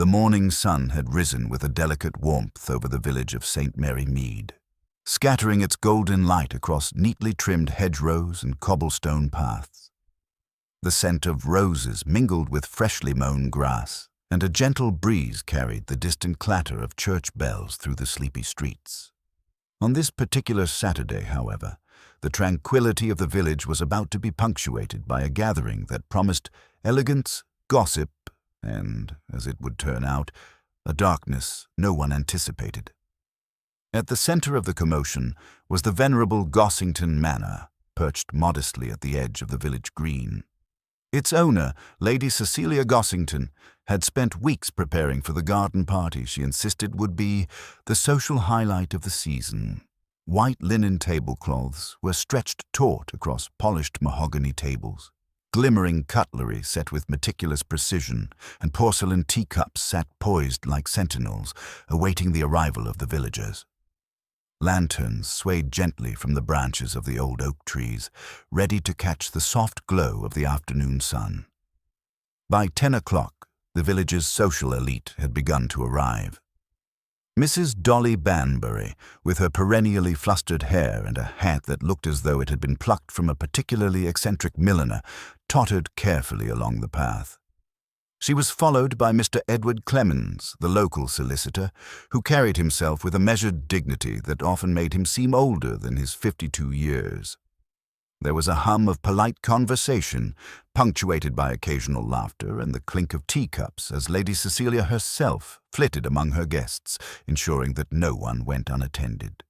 The morning sun had risen with a delicate warmth over the village of St. Mary Mead, scattering its golden light across neatly trimmed hedgerows and cobblestone paths. The scent of roses mingled with freshly mown grass, and a gentle breeze carried the distant clatter of church bells through the sleepy streets. On this particular Saturday, however, the tranquility of the village was about to be punctuated by a gathering that promised elegance, gossip, and, as it would turn out, a darkness no one anticipated. At the center of the commotion was the venerable Gossington Manor, perched modestly at the edge of the village green. Its owner, Lady Cecilia Gossington, had spent weeks preparing for the garden party she insisted would be the social highlight of the season. White linen tablecloths were stretched taut across polished mahogany tables. Glimmering cutlery set with meticulous precision, and porcelain teacups sat poised like sentinels, awaiting the arrival of the villagers. Lanterns swayed gently from the branches of the old oak trees, ready to catch the soft glow of the afternoon sun. By 10 o'clock, the village's social elite had begun to arrive. Mrs. Dolly Banbury, with her perennially flustered hair and a hat that looked as though it had been plucked from a particularly eccentric milliner, tottered carefully along the path. She was followed by Mr. Edward Clemens, the local solicitor, who carried himself with a measured dignity that often made him seem older than his 52 years. There was a hum of polite conversation, punctuated by occasional laughter and the clink of teacups as Lady Cecilia herself flitted among her guests, ensuring that no one went unattended.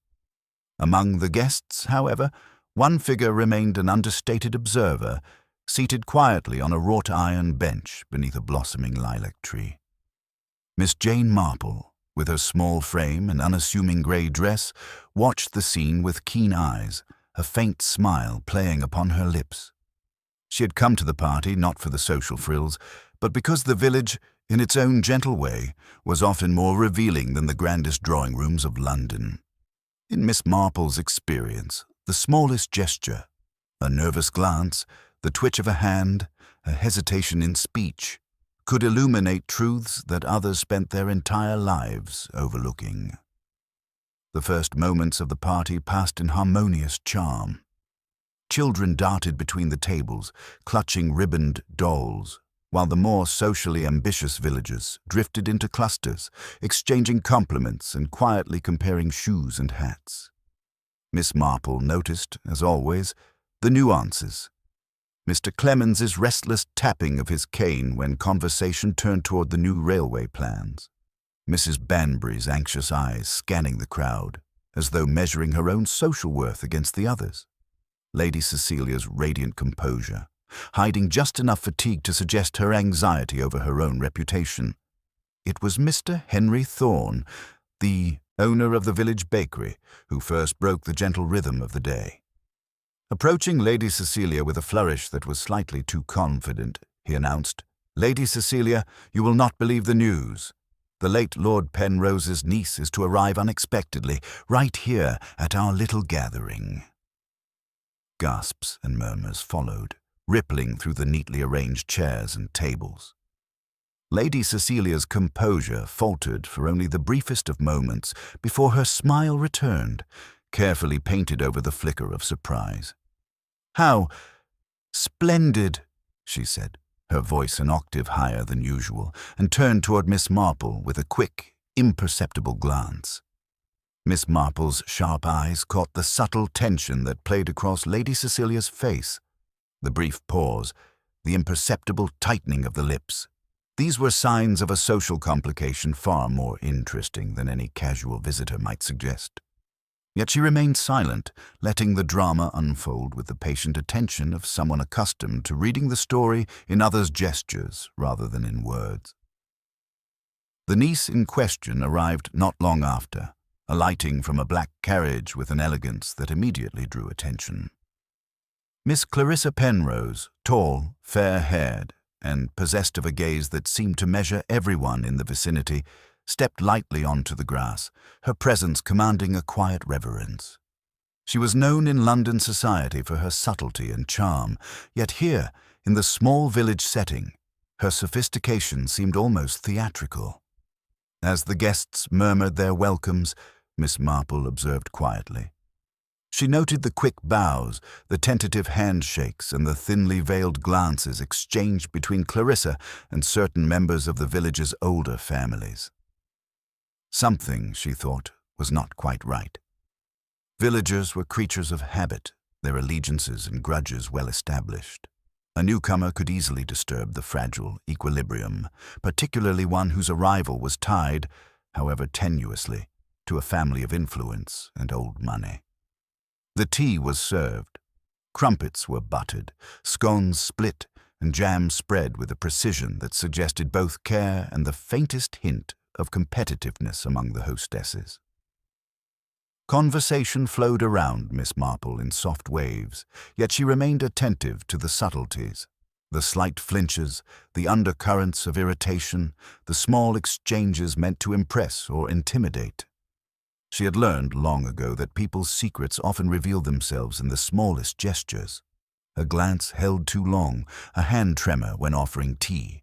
Among the guests, however, one figure remained an understated observer, seated quietly on a wrought-iron bench beneath a blossoming lilac tree. Miss Jane Marple, with her small frame and unassuming grey dress, watched the scene with keen eyes, a faint smile playing upon her lips. She had come to the party not for the social frills, but because the village, in its own gentle way, was often more revealing than the grandest drawing-rooms of London. In Miss Marple's experience, the smallest gesture, a nervous glance, the twitch of a hand, a hesitation in speech, could illuminate truths that others spent their entire lives overlooking. The first moments of the party passed in harmonious charm. Children darted between the tables, clutching ribboned dolls, while the more socially ambitious villagers drifted into clusters, exchanging compliments and quietly comparing shoes and hats. Miss Marple noticed, as always, the nuances. Mr. Clemens's restless tapping of his cane when conversation turned toward the new railway plans. Mrs. Banbury's anxious eyes scanning the crowd, as though measuring her own social worth against the others. Lady Cecilia's radiant composure, hiding just enough fatigue to suggest her anxiety over her own reputation. It was Mr. Henry Thorne, the owner of the village bakery, who first broke the gentle rhythm of the day. Approaching Lady Cecilia with a flourish that was slightly too confident, he announced, "Lady Cecilia, you will not believe the news. The late Lord Penrose's niece is to arrive unexpectedly, right here at our little gathering." Gasps and murmurs followed, rippling through the neatly arranged chairs and tables. Lady Cecilia's composure faltered for only the briefest of moments before her smile returned, carefully painted over the flicker of surprise. "How splendid," she said, her voice an octave higher than usual, and turned toward Miss Marple with a quick, imperceptible glance. Miss Marple's sharp eyes caught the subtle tension that played across Lady Cecilia's face, the brief pause, the imperceptible tightening of the lips. These were signs of a social complication far more interesting than any casual visitor might suggest. Yet she remained silent, letting the drama unfold with the patient attention of someone accustomed to reading the story in others' gestures rather than in words. The niece in question arrived not long after, alighting from a black carriage with an elegance that immediately drew attention. Miss Clarissa Penrose, tall, fair-haired, and possessed of a gaze that seemed to measure everyone in the vicinity, stepped lightly onto the grass, her presence commanding a quiet reverence. She was known in London society for her subtlety and charm, yet here, in the small village setting, Her sophistication seemed almost theatrical. As the guests murmured their welcomes, Miss Marple observed quietly. She noted the quick bows, the tentative handshakes, and the thinly veiled glances exchanged between Clarissa and certain members of the village's older families. Something, she thought, was not quite right. Villagers were creatures of habit, their allegiances and grudges well established. A newcomer could easily disturb the fragile equilibrium, particularly one whose arrival was tied, however tenuously, to a family of influence and old money. The tea was served. Crumpets were buttered, scones split, and jam spread with a precision that suggested both care and the faintest hint of competitiveness among the hostesses. Conversation flowed around Miss Marple in soft waves, yet she remained attentive to the subtleties, the slight flinches, the undercurrents of irritation, the small exchanges meant to impress or intimidate. She had learned long ago that people's secrets often reveal themselves in the smallest gestures. A glance held too long, a hand tremor when offering tea,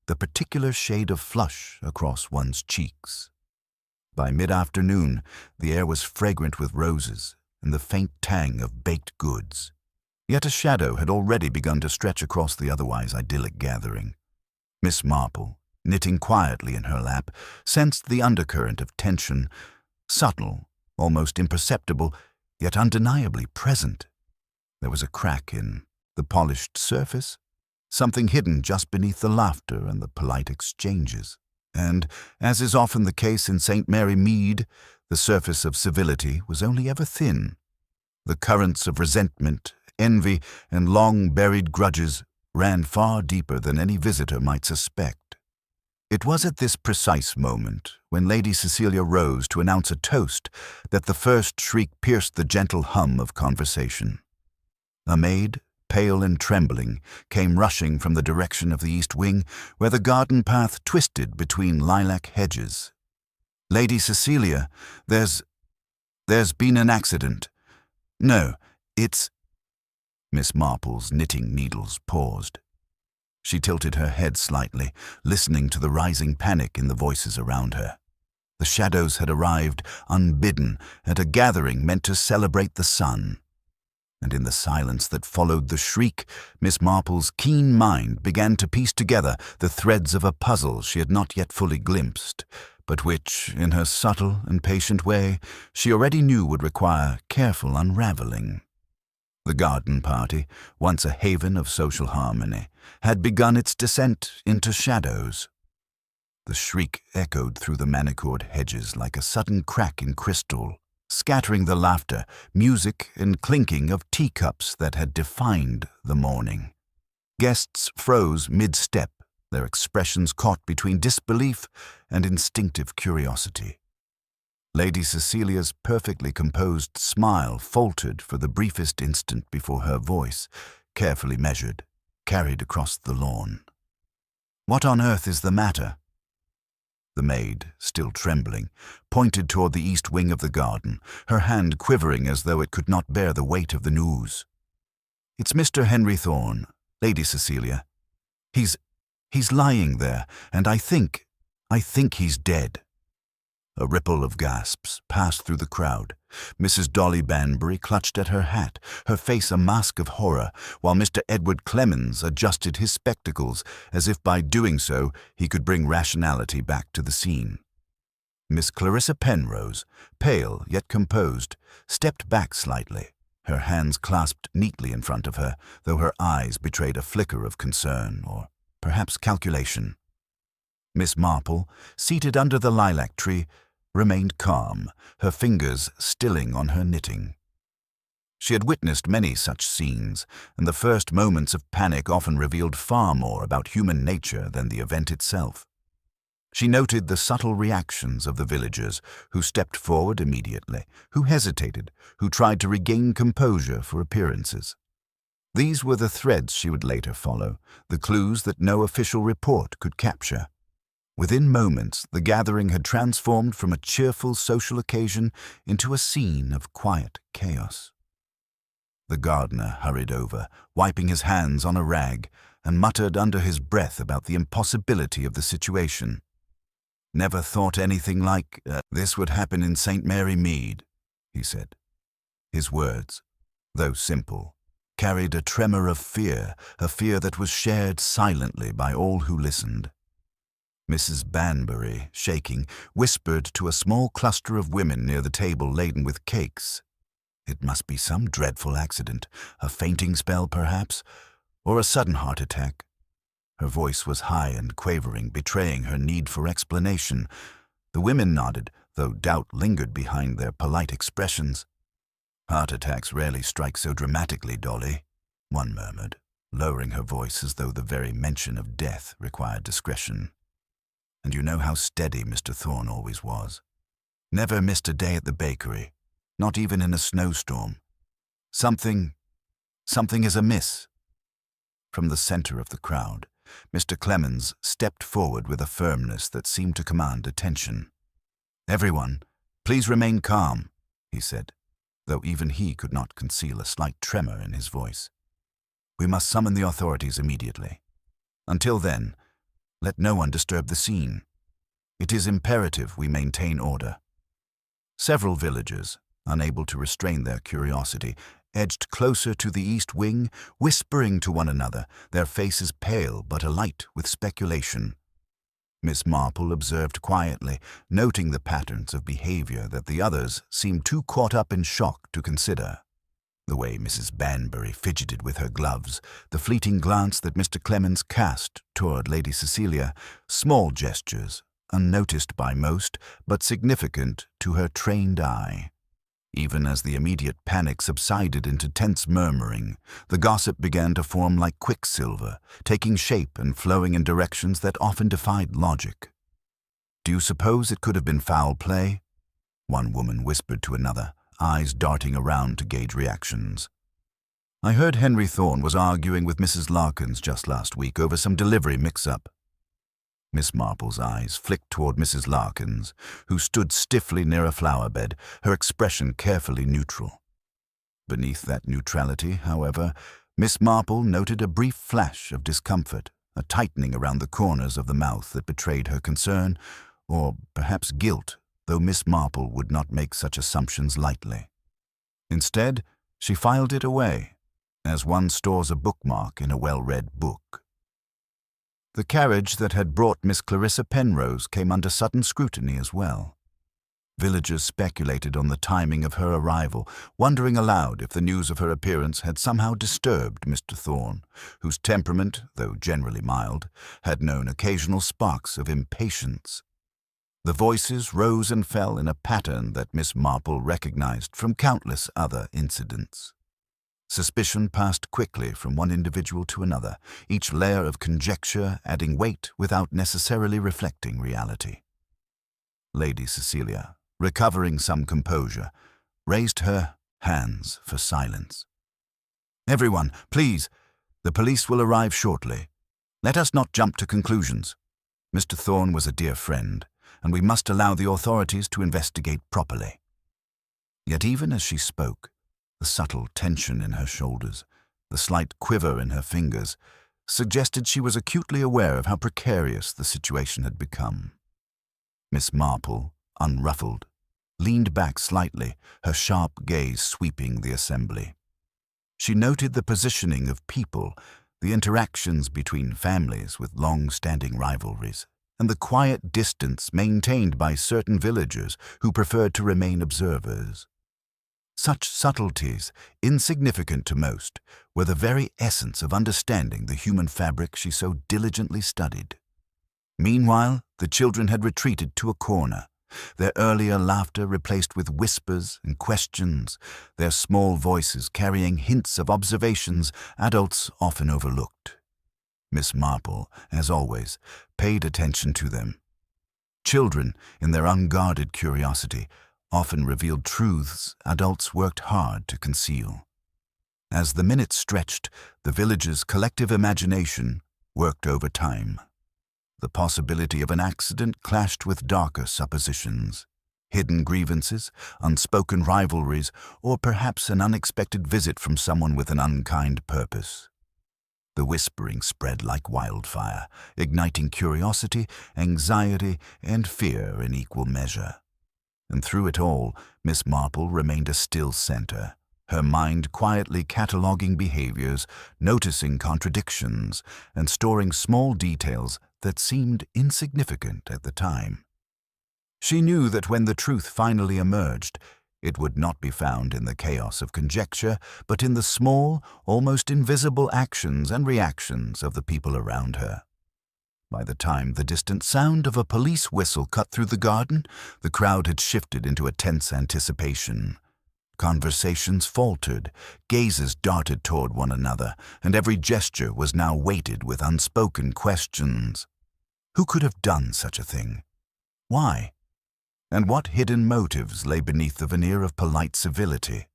the particular shade of flush across one's cheeks. By mid-afternoon, the air was fragrant with roses and the faint tang of baked goods. Yet a shadow had already begun to stretch across the otherwise idyllic gathering. Miss Marple, knitting quietly in her lap, sensed the undercurrent of tension, subtle, almost imperceptible, yet undeniably present. There was a crack in the polished surface, something hidden just beneath the laughter and the polite exchanges. And, as is often the case in St. Mary Mead, the surface of civility was only ever thin. The currents of resentment, envy, and long-buried grudges ran far deeper than any visitor might suspect. It was at this precise moment, when Lady Cecilia rose to announce a toast, that the first shriek pierced the gentle hum of conversation. A maid, pale and trembling, came rushing from the direction of the east wing, where the garden path twisted between lilac hedges. "Lady Cecilia, there's been an accident." "No, it's—" Miss Marple's knitting needles paused. She tilted her head slightly, listening to the rising panic in the voices around her. The shadows had arrived, unbidden, at a gathering meant to celebrate the sun. And in the silence that followed the shriek, Miss Marple's keen mind began to piece together the threads of a puzzle she had not yet fully glimpsed, but which, in her subtle and patient way, she already knew would require careful unraveling. The garden party, once a haven of social harmony, had begun its descent into shadows. The shriek echoed through the manicured hedges like a sudden crack in crystal, scattering the laughter, music, and clinking of teacups that had defined the morning. Guests froze mid-step, their expressions caught between disbelief and instinctive curiosity. Lady Cecilia's perfectly composed smile faltered for the briefest instant before her voice, carefully measured, carried across the lawn. "What on earth is the matter?" The maid, still trembling, pointed toward the east wing of the garden, her hand quivering as though it could not bear the weight of the news. "It's Mr. Henry Thorne, Lady Cecilia. He's lying there, and I think he's dead." A ripple of gasps passed through the crowd. Mrs. Dolly Banbury clutched at her hat, her face a mask of horror, while Mr. Edward Clemens adjusted his spectacles, as if by doing so he could bring rationality back to the scene. Miss Clarissa Penrose, pale yet composed, stepped back slightly, her hands clasped neatly in front of her, though her eyes betrayed a flicker of concern or perhaps calculation. Miss Marple, seated under the lilac tree, remained calm, her fingers stilling on her knitting. She had witnessed many such scenes, and the first moments of panic often revealed far more about human nature than the event itself. She noted the subtle reactions of the villagers, who stepped forward immediately, who hesitated, who tried to regain composure for appearances. These were the threads she would later follow, the clues that no official report could capture. Within moments, the gathering had transformed from a cheerful social occasion into a scene of quiet chaos. The gardener hurried over, wiping his hands on a rag, and muttered under his breath about the impossibility of the situation. "Never thought anything like this would happen in St. Mary Mead," he said. His words, though simple, carried a tremor of fear, a fear that was shared silently by all who listened. Mrs. Banbury, shaking, whispered to a small cluster of women near the table laden with cakes. It must be some dreadful accident, a fainting spell perhaps, or a sudden heart attack. Her voice was high and quavering, betraying her need for explanation. The women nodded, though doubt lingered behind their polite expressions. "Heart attacks rarely strike so dramatically, Dolly," one murmured, lowering her voice as though the very mention of death required discretion. "And you know how steady Mr. Thorne always was. Never missed a day at the bakery, not even in a snowstorm. Something is amiss." From the center of the crowd, Mr. Clemens stepped forward with a firmness that seemed to command attention. "Everyone, please remain calm," he said, though even he could not conceal a slight tremor in his voice. "We must summon the authorities immediately. Until then, let no one disturb the scene. It is imperative we maintain order." Several villagers, unable to restrain their curiosity, edged closer to the east wing, whispering to one another, their faces pale but alight with speculation. Miss Marple observed quietly, noting the patterns of behavior that the others seemed too caught up in shock to consider. The way Mrs. Banbury fidgeted with her gloves, the fleeting glance that Mr. Clemens cast toward Lady Cecilia, small gestures, unnoticed by most, but significant to her trained eye. Even as the immediate panic subsided into tense murmuring, the gossip began to form like quicksilver, taking shape and flowing in directions that often defied logic. "Do you suppose it could have been foul play?" one woman whispered to another, eyes darting around to gauge reactions. "I heard Henry Thorne was arguing with Mrs. Larkins just last week over some delivery mix-up." Miss Marple's eyes flicked toward Mrs. Larkins, who stood stiffly near a flower bed, her expression carefully neutral. Beneath that neutrality, however, Miss Marple noted a brief flash of discomfort, a tightening around the corners of the mouth that betrayed her concern, or perhaps guilt, though Miss Marple would not make such assumptions lightly. Instead, she filed it away, as one stores a bookmark in a well-read book. The carriage that had brought Miss Clarissa Penrose came under sudden scrutiny as well. Villagers speculated on the timing of her arrival, wondering aloud if the news of her appearance had somehow disturbed Mr. Thorne, whose temperament, though generally mild, had known occasional sparks of impatience. The voices rose and fell in a pattern that Miss Marple recognized from countless other incidents. Suspicion passed quickly from one individual to another, each layer of conjecture adding weight without necessarily reflecting reality. Lady Cecilia, recovering some composure, raised her hands for silence. "Everyone, please, the police will arrive shortly. Let us not jump to conclusions. Mr. Thorne was a dear friend, and we must allow the authorities to investigate properly." Yet even as she spoke, the subtle tension in her shoulders, the slight quiver in her fingers, suggested she was acutely aware of how precarious the situation had become. Miss Marple, unruffled, leaned back slightly, her sharp gaze sweeping the assembly. She noted the positioning of people, the interactions between families with long-standing rivalries, and the quiet distance maintained by certain villagers who preferred to remain observers. Such subtleties, insignificant to most, were the very essence of understanding the human fabric she so diligently studied. Meanwhile, the children had retreated to a corner, their earlier laughter replaced with whispers and questions, their small voices carrying hints of observations adults often overlooked. Miss Marple, as always, paid attention to them. Children, in their unguarded curiosity, often revealed truths adults worked hard to conceal. As the minutes stretched, the village's collective imagination worked overtime. The possibility of an accident clashed with darker suppositions, hidden grievances, unspoken rivalries, or perhaps an unexpected visit from someone with an unkind purpose. The whispering spread like wildfire, igniting curiosity, anxiety, and fear in equal measure. And through it all, Miss Marple remained a still center, her mind quietly cataloguing behaviors, noticing contradictions, and storing small details that seemed insignificant at the time. She knew that when the truth finally emerged, it would not be found in the chaos of conjecture, but in the small, almost invisible actions and reactions of the people around her. By the time the distant sound of a police whistle cut through the garden, the crowd had shifted into a tense anticipation. Conversations faltered, gazes darted toward one another, and every gesture was now weighted with unspoken questions. Who could have done such a thing? Why? And what hidden motives lay beneath the veneer of polite civility?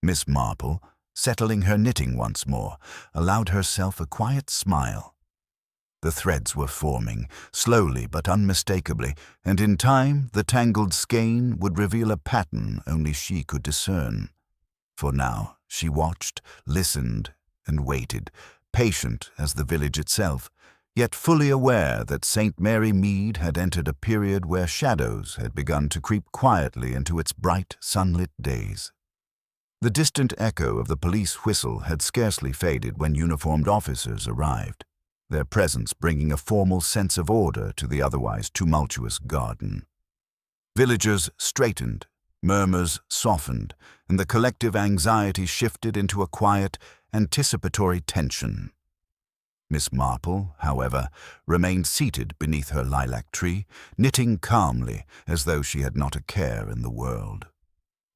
Miss Marple, settling her knitting once more, allowed herself a quiet smile. The threads were forming, slowly but unmistakably, and in time the tangled skein would reveal a pattern only she could discern. For now she watched, listened, and waited, patient as the village itself, yet fully aware that St. Mary Mead had entered a period where shadows had begun to creep quietly into its bright, sunlit days. The distant echo of the police whistle had scarcely faded when uniformed officers arrived, their presence bringing a formal sense of order to the otherwise tumultuous garden. Villagers straightened, murmurs softened, and the collective anxiety shifted into a quiet, anticipatory tension. Miss Marple, however, remained seated beneath her lilac tree, knitting calmly as though she had not a care in the world.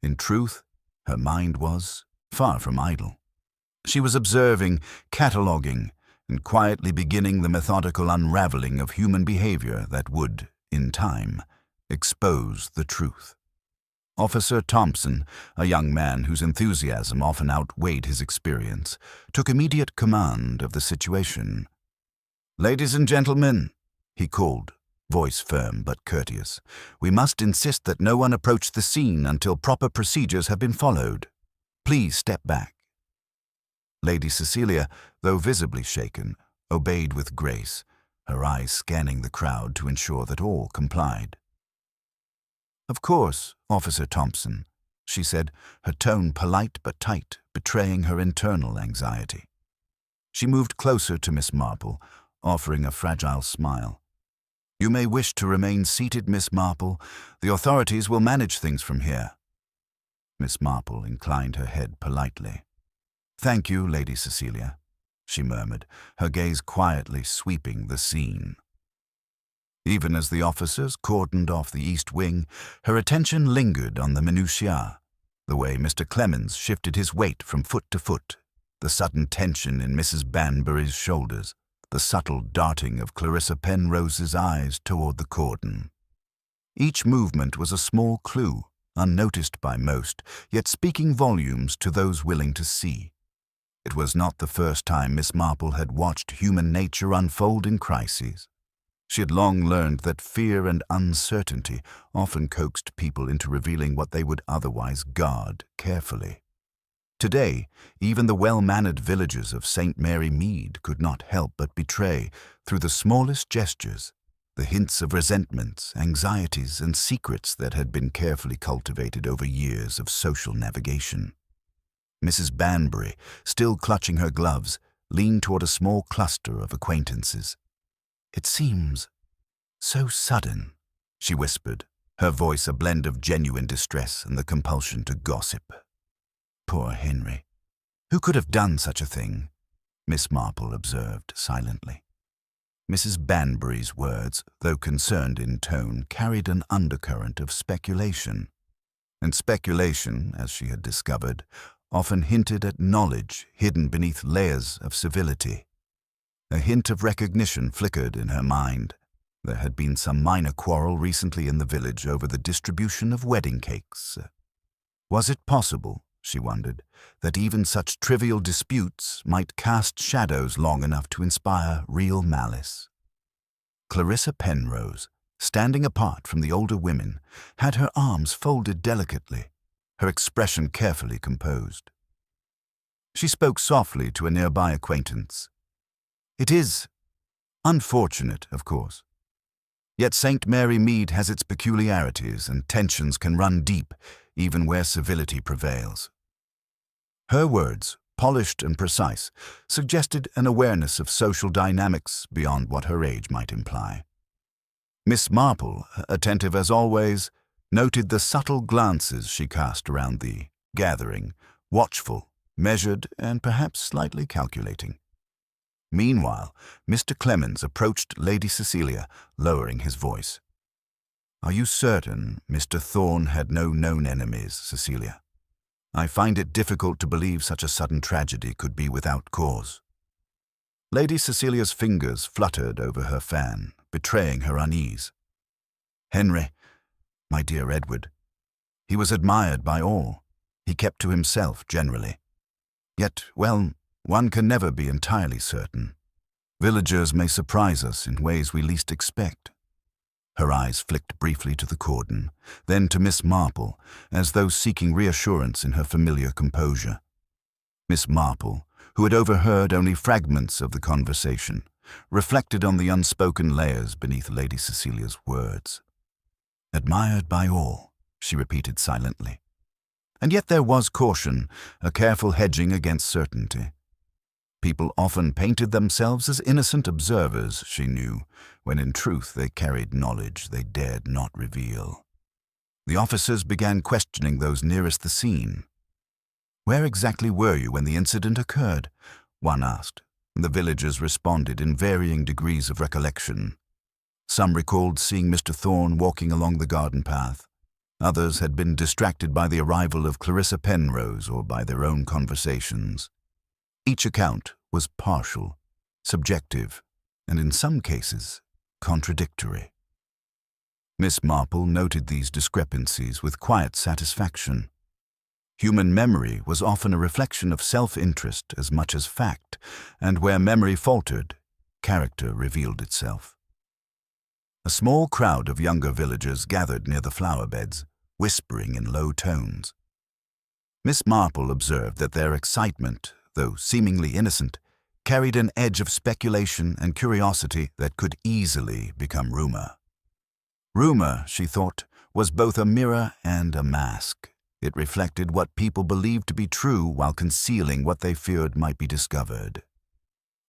In truth, her mind was far from idle. She was observing, cataloguing, and quietly beginning the methodical unraveling of human behavior that would, in time, expose the truth. Officer Thompson, a young man whose enthusiasm often outweighed his experience, took immediate command of the situation. "Ladies and gentlemen," he called, voice firm but courteous, "we must insist that no one approach the scene until proper procedures have been followed. Please step back." Lady Cecilia, though visibly shaken, obeyed with grace, her eyes scanning the crowd to ensure that all complied. "Of course, Officer Thompson," she said, her tone polite but tight, betraying her internal anxiety. She moved closer to Miss Marple, offering a fragile smile. "You may wish to remain seated, Miss Marple. The authorities will manage things from here." Miss Marple inclined her head politely. "Thank you, Lady Cecilia," she murmured, her gaze quietly sweeping the scene. Even as the officers cordoned off the east wing, her attention lingered on the minutiae, the way Mr. Clemens shifted his weight from foot to foot, the sudden tension in Mrs. Banbury's shoulders, the subtle darting of Clarissa Penrose's eyes toward the cordon. Each movement was a small clue, unnoticed by most, yet speaking volumes to those willing to see. It was not the first time Miss Marple had watched human nature unfold in crises. She had long learned that fear and uncertainty often coaxed people into revealing what they would otherwise guard carefully. Today, even the well-mannered villagers of St. Mary Mead could not help but betray, through the smallest gestures, the hints of resentments, anxieties, and secrets that had been carefully cultivated over years of social navigation. Mrs. Banbury, still clutching her gloves, leaned toward a small cluster of acquaintances. "It seems so sudden," she whispered, her voice a blend of genuine distress and the compulsion to gossip. "Poor Henry. Who could have done such a thing?" Miss Marple observed silently. Mrs. Banbury's words, though concerned in tone, carried an undercurrent of speculation. And speculation, as she had discovered, often hinted at knowledge hidden beneath layers of civility. A hint of recognition flickered in her mind. There had been some minor quarrel recently in the village over the distribution of wedding cakes. Was it possible, she wondered, that even such trivial disputes might cast shadows long enough to inspire real malice? Clarissa Penrose, standing apart from the older women, had her arms folded delicately, her expression carefully composed. She spoke softly to a nearby acquaintance, It is unfortunate, of course. Yet St. Mary Mead has its peculiarities, and tensions can run deep, even where civility prevails. Her words, polished and precise, suggested an awareness of social dynamics beyond what her age might imply. Miss Marple, attentive as always, noted the subtle glances she cast around the gathering, watchful, measured, and perhaps slightly calculating. Meanwhile, Mr. Clemens approached Lady Cecilia, lowering his voice. "Are you certain Mr. Thorne had no known enemies, Cecilia? I find it difficult to believe such a sudden tragedy could be without cause." Lady Cecilia's fingers fluttered over her fan, betraying her unease. "Henry, my dear Edward, he was admired by all. He kept to himself generally. Yet, well, one can never be entirely certain. Villagers may surprise us in ways we least expect." Her eyes flicked briefly to the cordon, then to Miss Marple, as though seeking reassurance in her familiar composure. Miss Marple, who had overheard only fragments of the conversation, reflected on the unspoken layers beneath Lady Cecilia's words. "Admired by all," she repeated silently. And yet there was caution, a careful hedging against certainty. People often painted themselves as innocent observers, she knew, when in truth they carried knowledge they dared not reveal. The officers began questioning those nearest the scene. "Where exactly were you when the incident occurred?" one asked. The villagers responded in varying degrees of recollection. Some recalled seeing Mr. Thorne walking along the garden path. Others had been distracted by the arrival of Clarissa Penrose or by their own conversations. Each account was partial, subjective, and in some cases, contradictory. Miss Marple noted these discrepancies with quiet satisfaction. Human memory was often a reflection of self-interest as much as fact, and where memory faltered, character revealed itself. A small crowd of younger villagers gathered near the flower beds, whispering in low tones. Miss Marple observed that their excitement, though seemingly innocent, carried an edge of speculation and curiosity that could easily become rumor. Rumor, she thought, was both a mirror and a mask. It reflected what people believed to be true while concealing what they feared might be discovered.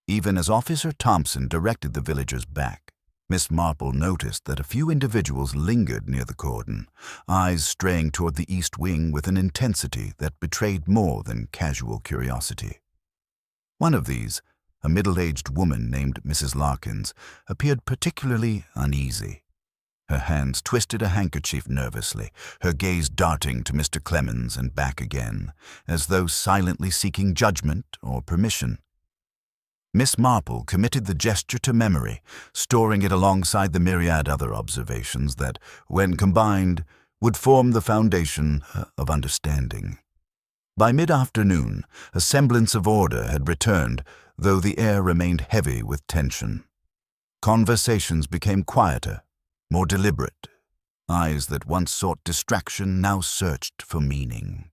Even as Officer Thompson directed the villagers back, Miss Marple noticed that a few individuals lingered near the cordon, eyes straying toward the east wing with an intensity that betrayed more than casual curiosity. One of these, a middle-aged woman named Mrs. Larkins, appeared particularly uneasy. Her hands twisted a handkerchief nervously, her gaze darting to Mr. Clemens and back again, as though silently seeking judgment or permission. Miss Marple committed the gesture to memory, storing it alongside the myriad other observations that, when combined, would form the foundation of understanding. By mid-afternoon, a semblance of order had returned, though the air remained heavy with tension. Conversations became quieter, more deliberate. Eyes that once sought distraction now searched for meaning.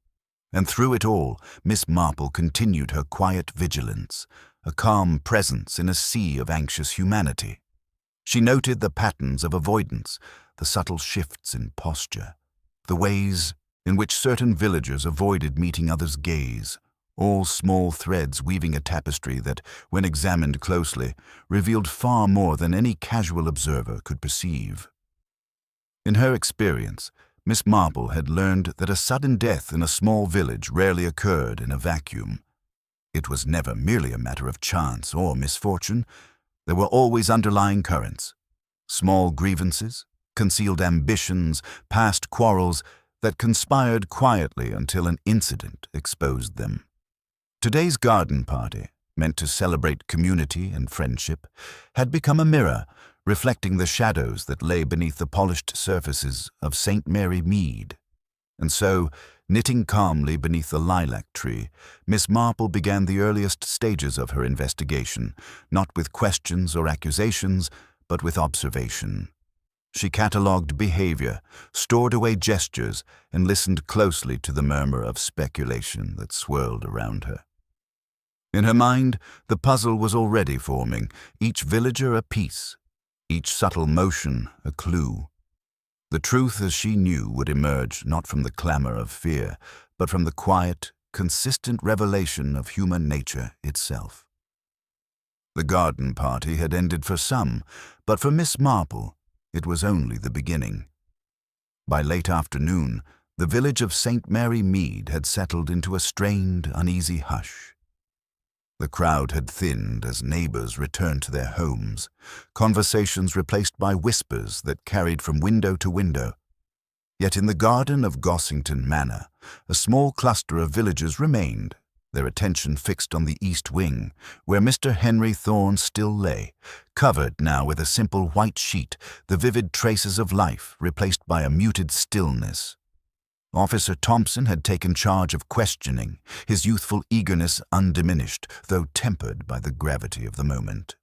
And through it all, Miss Marple continued her quiet vigilance, a calm presence in a sea of anxious humanity. She noted the patterns of avoidance, the subtle shifts in posture, the ways in which certain villagers avoided meeting others' gaze, all small threads weaving a tapestry that, when examined closely, revealed far more than any casual observer could perceive. In her experience, Miss Marple had learned that a sudden death in a small village rarely occurred in a vacuum. It was never merely a matter of chance or misfortune. There were always underlying currents, small grievances, concealed ambitions, past quarrels that conspired quietly until an incident exposed them. Today's garden party, meant to celebrate community and friendship, had become a mirror, reflecting the shadows that lay beneath the polished surfaces of St. Mary Mead. And so, knitting calmly beneath the lilac tree, Miss Marple began the earliest stages of her investigation, not with questions or accusations, but with observation. She catalogued behavior, stored away gestures, and listened closely to the murmur of speculation that swirled around her. In her mind, the puzzle was already forming, each villager a piece, each subtle motion a clue. The truth, as she knew, would emerge not from the clamor of fear, but from the quiet, consistent revelation of human nature itself. The garden party had ended for some, but for Miss Marple, it was only the beginning. By late afternoon, the village of St. Mary Mead had settled into a strained, uneasy hush. The crowd had thinned as neighbors returned to their homes, conversations replaced by whispers that carried from window to window. Yet in the garden of Gossington Manor, a small cluster of villagers remained, their attention fixed on the east wing, where Mr. Henry Thorne still lay, covered now with a simple white sheet, the vivid traces of life replaced by a muted stillness. Officer Thompson had taken charge of questioning, his youthful eagerness undiminished, though tempered by the gravity of the moment.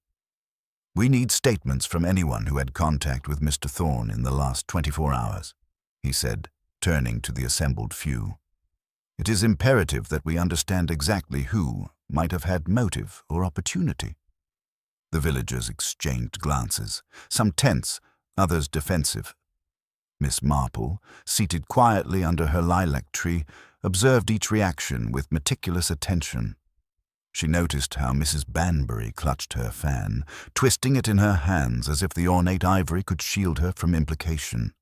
"We need statements from anyone who had contact with Mr. Thorne in the last 24 hours, he said, turning to the assembled few. "It is imperative that we understand exactly who might have had motive or opportunity." The villagers exchanged glances, some tense, others defensive. Miss Marple, seated quietly under her lilac tree, observed each reaction with meticulous attention. She noticed how Mrs. Banbury clutched her fan, twisting it in her hands as if the ornate ivory could shield her from implication.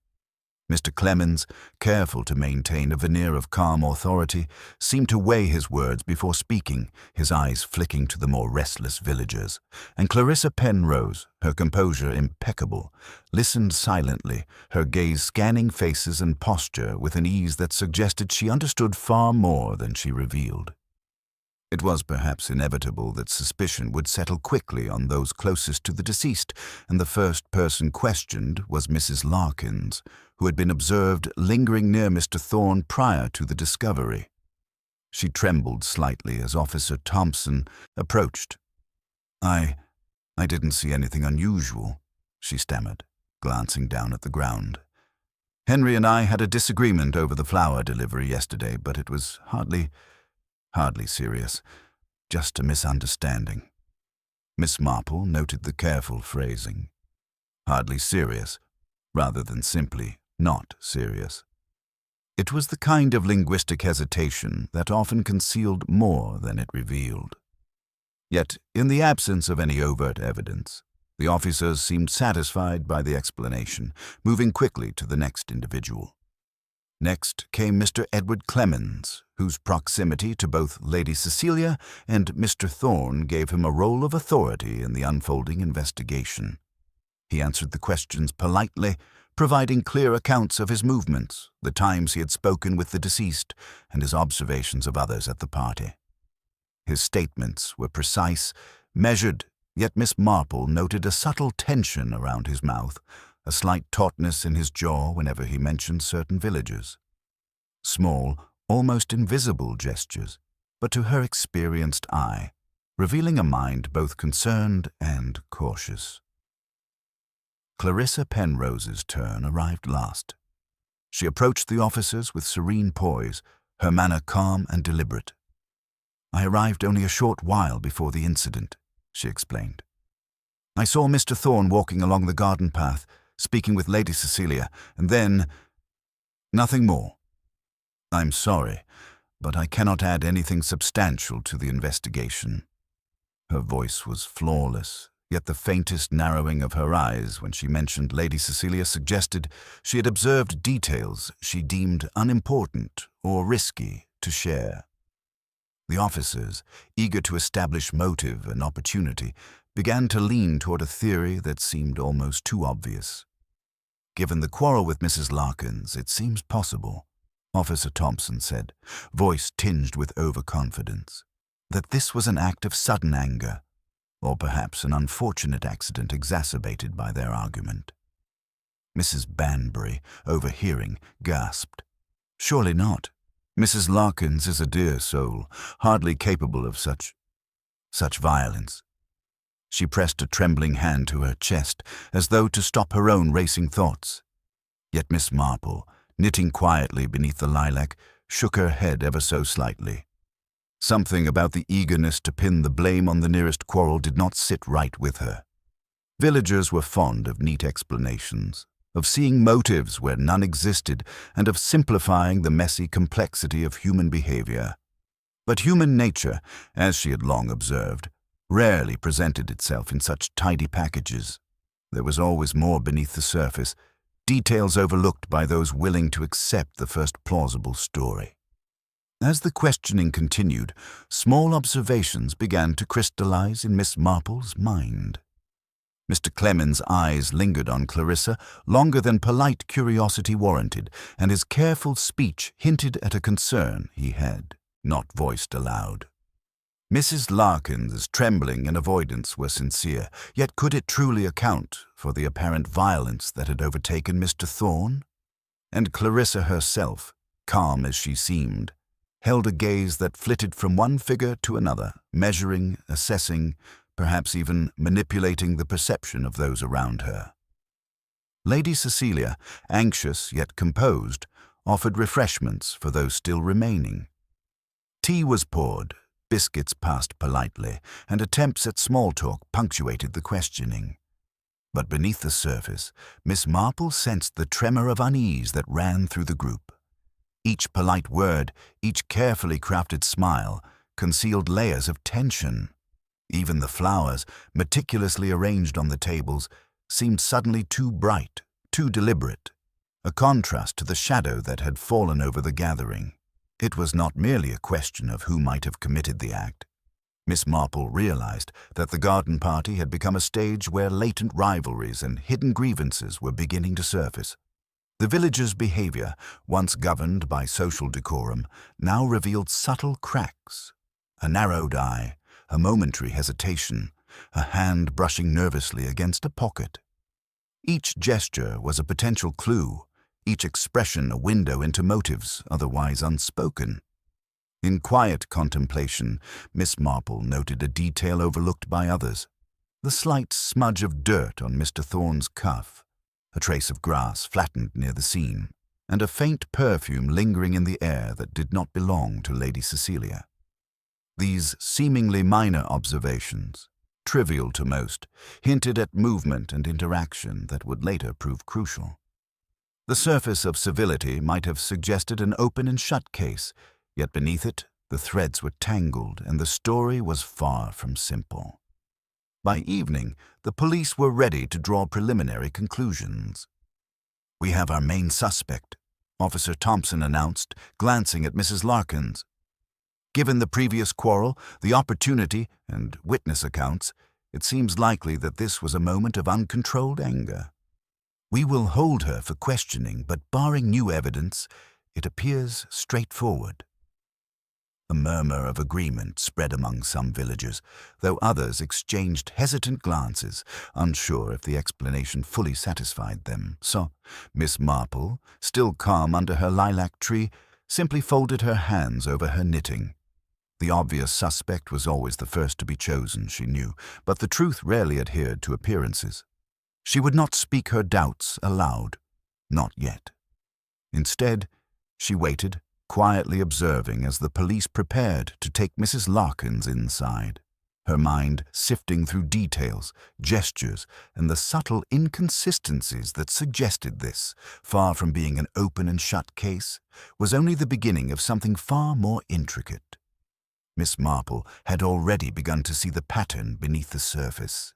Mr. Clemens, careful to maintain a veneer of calm authority, seemed to weigh his words before speaking, his eyes flicking to the more restless villagers. And Clarissa Penrose, her composure impeccable, listened silently, her gaze scanning faces and posture with an ease that suggested she understood far more than she revealed. It was perhaps inevitable that suspicion would settle quickly on those closest to the deceased, and the first person questioned was Mrs. Larkins, who had been observed lingering near Mr. Thorne prior to the discovery. She trembled slightly as Officer Thompson approached. I didn't see anything unusual," she stammered, glancing down at the ground. "Henry and I had a disagreement over the flower delivery yesterday, but it was hardly serious. Just a misunderstanding." Miss Marple noted the careful phrasing. Hardly serious, rather than simply not serious. It was the kind of linguistic hesitation that often concealed more than it revealed. Yet, in the absence of any overt evidence, the officers seemed satisfied by the explanation, moving quickly to the next individual. Next came Mr. Edward Clemens, whose proximity to both Lady Cecilia and Mr. Thorne gave him a role of authority in the unfolding investigation. He answered the questions politely, providing clear accounts of his movements, the times he had spoken with the deceased, and his observations of others at the party. His statements were precise, measured, yet Miss Marple noted a subtle tension around his mouth, a slight tautness in his jaw whenever he mentioned certain villagers. Small, almost invisible gestures, but to her experienced eye, revealing a mind both concerned and cautious. Clarissa Penrose's turn arrived last. She approached the officers with serene poise, her manner calm and deliberate. "I arrived only a short while before the incident," she explained. "I saw Mr. Thorne walking along the garden path, speaking with Lady Cecilia, and then nothing more. I'm sorry, but I cannot add anything substantial to the investigation." Her voice was flawless, yet the faintest narrowing of her eyes when she mentioned Lady Cecilia suggested she had observed details she deemed unimportant or risky to share. The officers, eager to establish motive and opportunity, began to lean toward a theory that seemed almost too obvious. "Given the quarrel with Mrs. Larkins, it seems possible," Officer Thompson said, voice tinged with overconfidence, "that this was an act of sudden anger, or perhaps an unfortunate accident exacerbated by their argument." Mrs. Banbury, overhearing, gasped. "Surely not. Mrs. Larkins is a dear soul, hardly capable of such violence." She pressed a trembling hand to her chest, as though to stop her own racing thoughts. Yet Miss Marple, knitting quietly beneath the lilac, shook her head ever so slightly. Something about the eagerness to pin the blame on the nearest quarrel did not sit right with her. Villagers were fond of neat explanations, of seeing motives where none existed, and of simplifying the messy complexity of human behavior. But human nature, as she had long observed, rarely presented itself in such tidy packages. There was always more beneath the surface, details overlooked by those willing to accept the first plausible story. As the questioning continued, small observations began to crystallize in Miss Marple's mind. Mr. Clemens's eyes lingered on Clarissa longer than polite curiosity warranted, and his careful speech hinted at a concern he had not voiced aloud. Mrs. Larkins's trembling and avoidance were sincere, yet could it truly account for the apparent violence that had overtaken Mr. Thorne? And Clarissa herself, calm as she seemed, held a gaze that flitted from one figure to another, measuring, assessing, perhaps even manipulating the perception of those around her. Lady Cecilia, anxious yet composed, offered refreshments for those still remaining. Tea was poured, biscuits passed politely, and attempts at small talk punctuated the questioning. But beneath the surface, Miss Marple sensed the tremor of unease that ran through the group. Each polite word, each carefully crafted smile, concealed layers of tension. Even the flowers, meticulously arranged on the tables, seemed suddenly too bright, too deliberate, a contrast to the shadow that had fallen over the gathering. It was not merely a question of who might have committed the act. Miss Marple realized that the garden party had become a stage where latent rivalries and hidden grievances were beginning to surface. The villagers' behavior, once governed by social decorum, now revealed subtle cracks. A narrowed eye, a momentary hesitation, a hand brushing nervously against a pocket. Each gesture was a potential clue, each expression a window into motives otherwise unspoken. In quiet contemplation, Miss Marple noted a detail overlooked by others: the slight smudge of dirt on Mr. Thorne's cuff, a trace of grass flattened near the seam, and a faint perfume lingering in the air that did not belong to Lady Cecilia. These seemingly minor observations, trivial to most, hinted at movement and interaction that would later prove crucial. The surface of civility might have suggested an open and shut case, yet beneath it the threads were tangled and the story was far from simple. By evening, the police were ready to draw preliminary conclusions. "We have our main suspect," Officer Thompson announced, glancing at Mrs. Larkins. "Given the previous quarrel, the opportunity, and witness accounts, it seems likely that this was a moment of uncontrolled anger. We will hold her for questioning, but barring new evidence, it appears straightforward." A murmur of agreement spread among some villagers, though others exchanged hesitant glances, unsure if the explanation fully satisfied them. So Miss Marple, still calm under her lilac tree, simply folded her hands over her knitting. The obvious suspect was always the first to be chosen, she knew, but the truth rarely adhered to appearances. She would not speak her doubts aloud, not yet. Instead, she waited, quietly observing as the police prepared to take Mrs. Larkins inside, her mind sifting through details, gestures, and the subtle inconsistencies that suggested this, far from being an open and shut case, was only the beginning of something far more intricate. Miss Marple had already begun to see the pattern beneath the surface.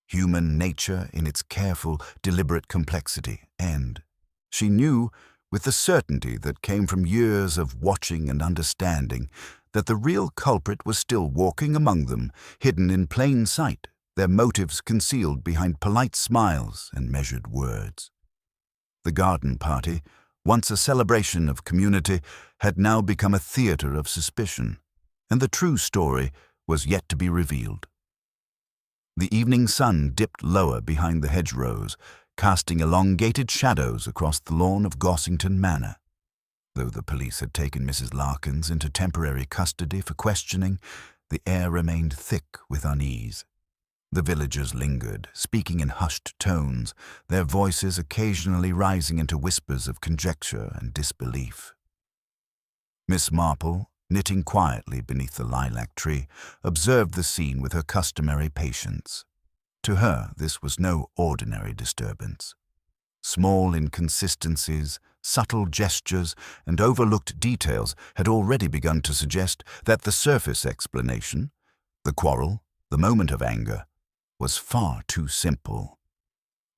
Human nature in its careful, deliberate complexity, and, she knew, with the certainty that came from years of watching and understanding, that the real culprit was still walking among them, hidden in plain sight, their motives concealed behind polite smiles and measured words. The garden party, once a celebration of community, had now become a theater of suspicion, and the true story was yet to be revealed. The evening sun dipped lower behind the hedgerows, casting elongated shadows across the lawn of Gossington Manor. Though the police had taken Mrs. Larkins into temporary custody for questioning, the air remained thick with unease. The villagers lingered, speaking in hushed tones, their voices occasionally rising into whispers of conjecture and disbelief. Miss Marple, knitting quietly beneath the lilac tree, observed the scene with her customary patience. To her, this was no ordinary disturbance. Small inconsistencies, subtle gestures, and overlooked details had already begun to suggest that the surface explanation, the quarrel, the moment of anger, was far too simple.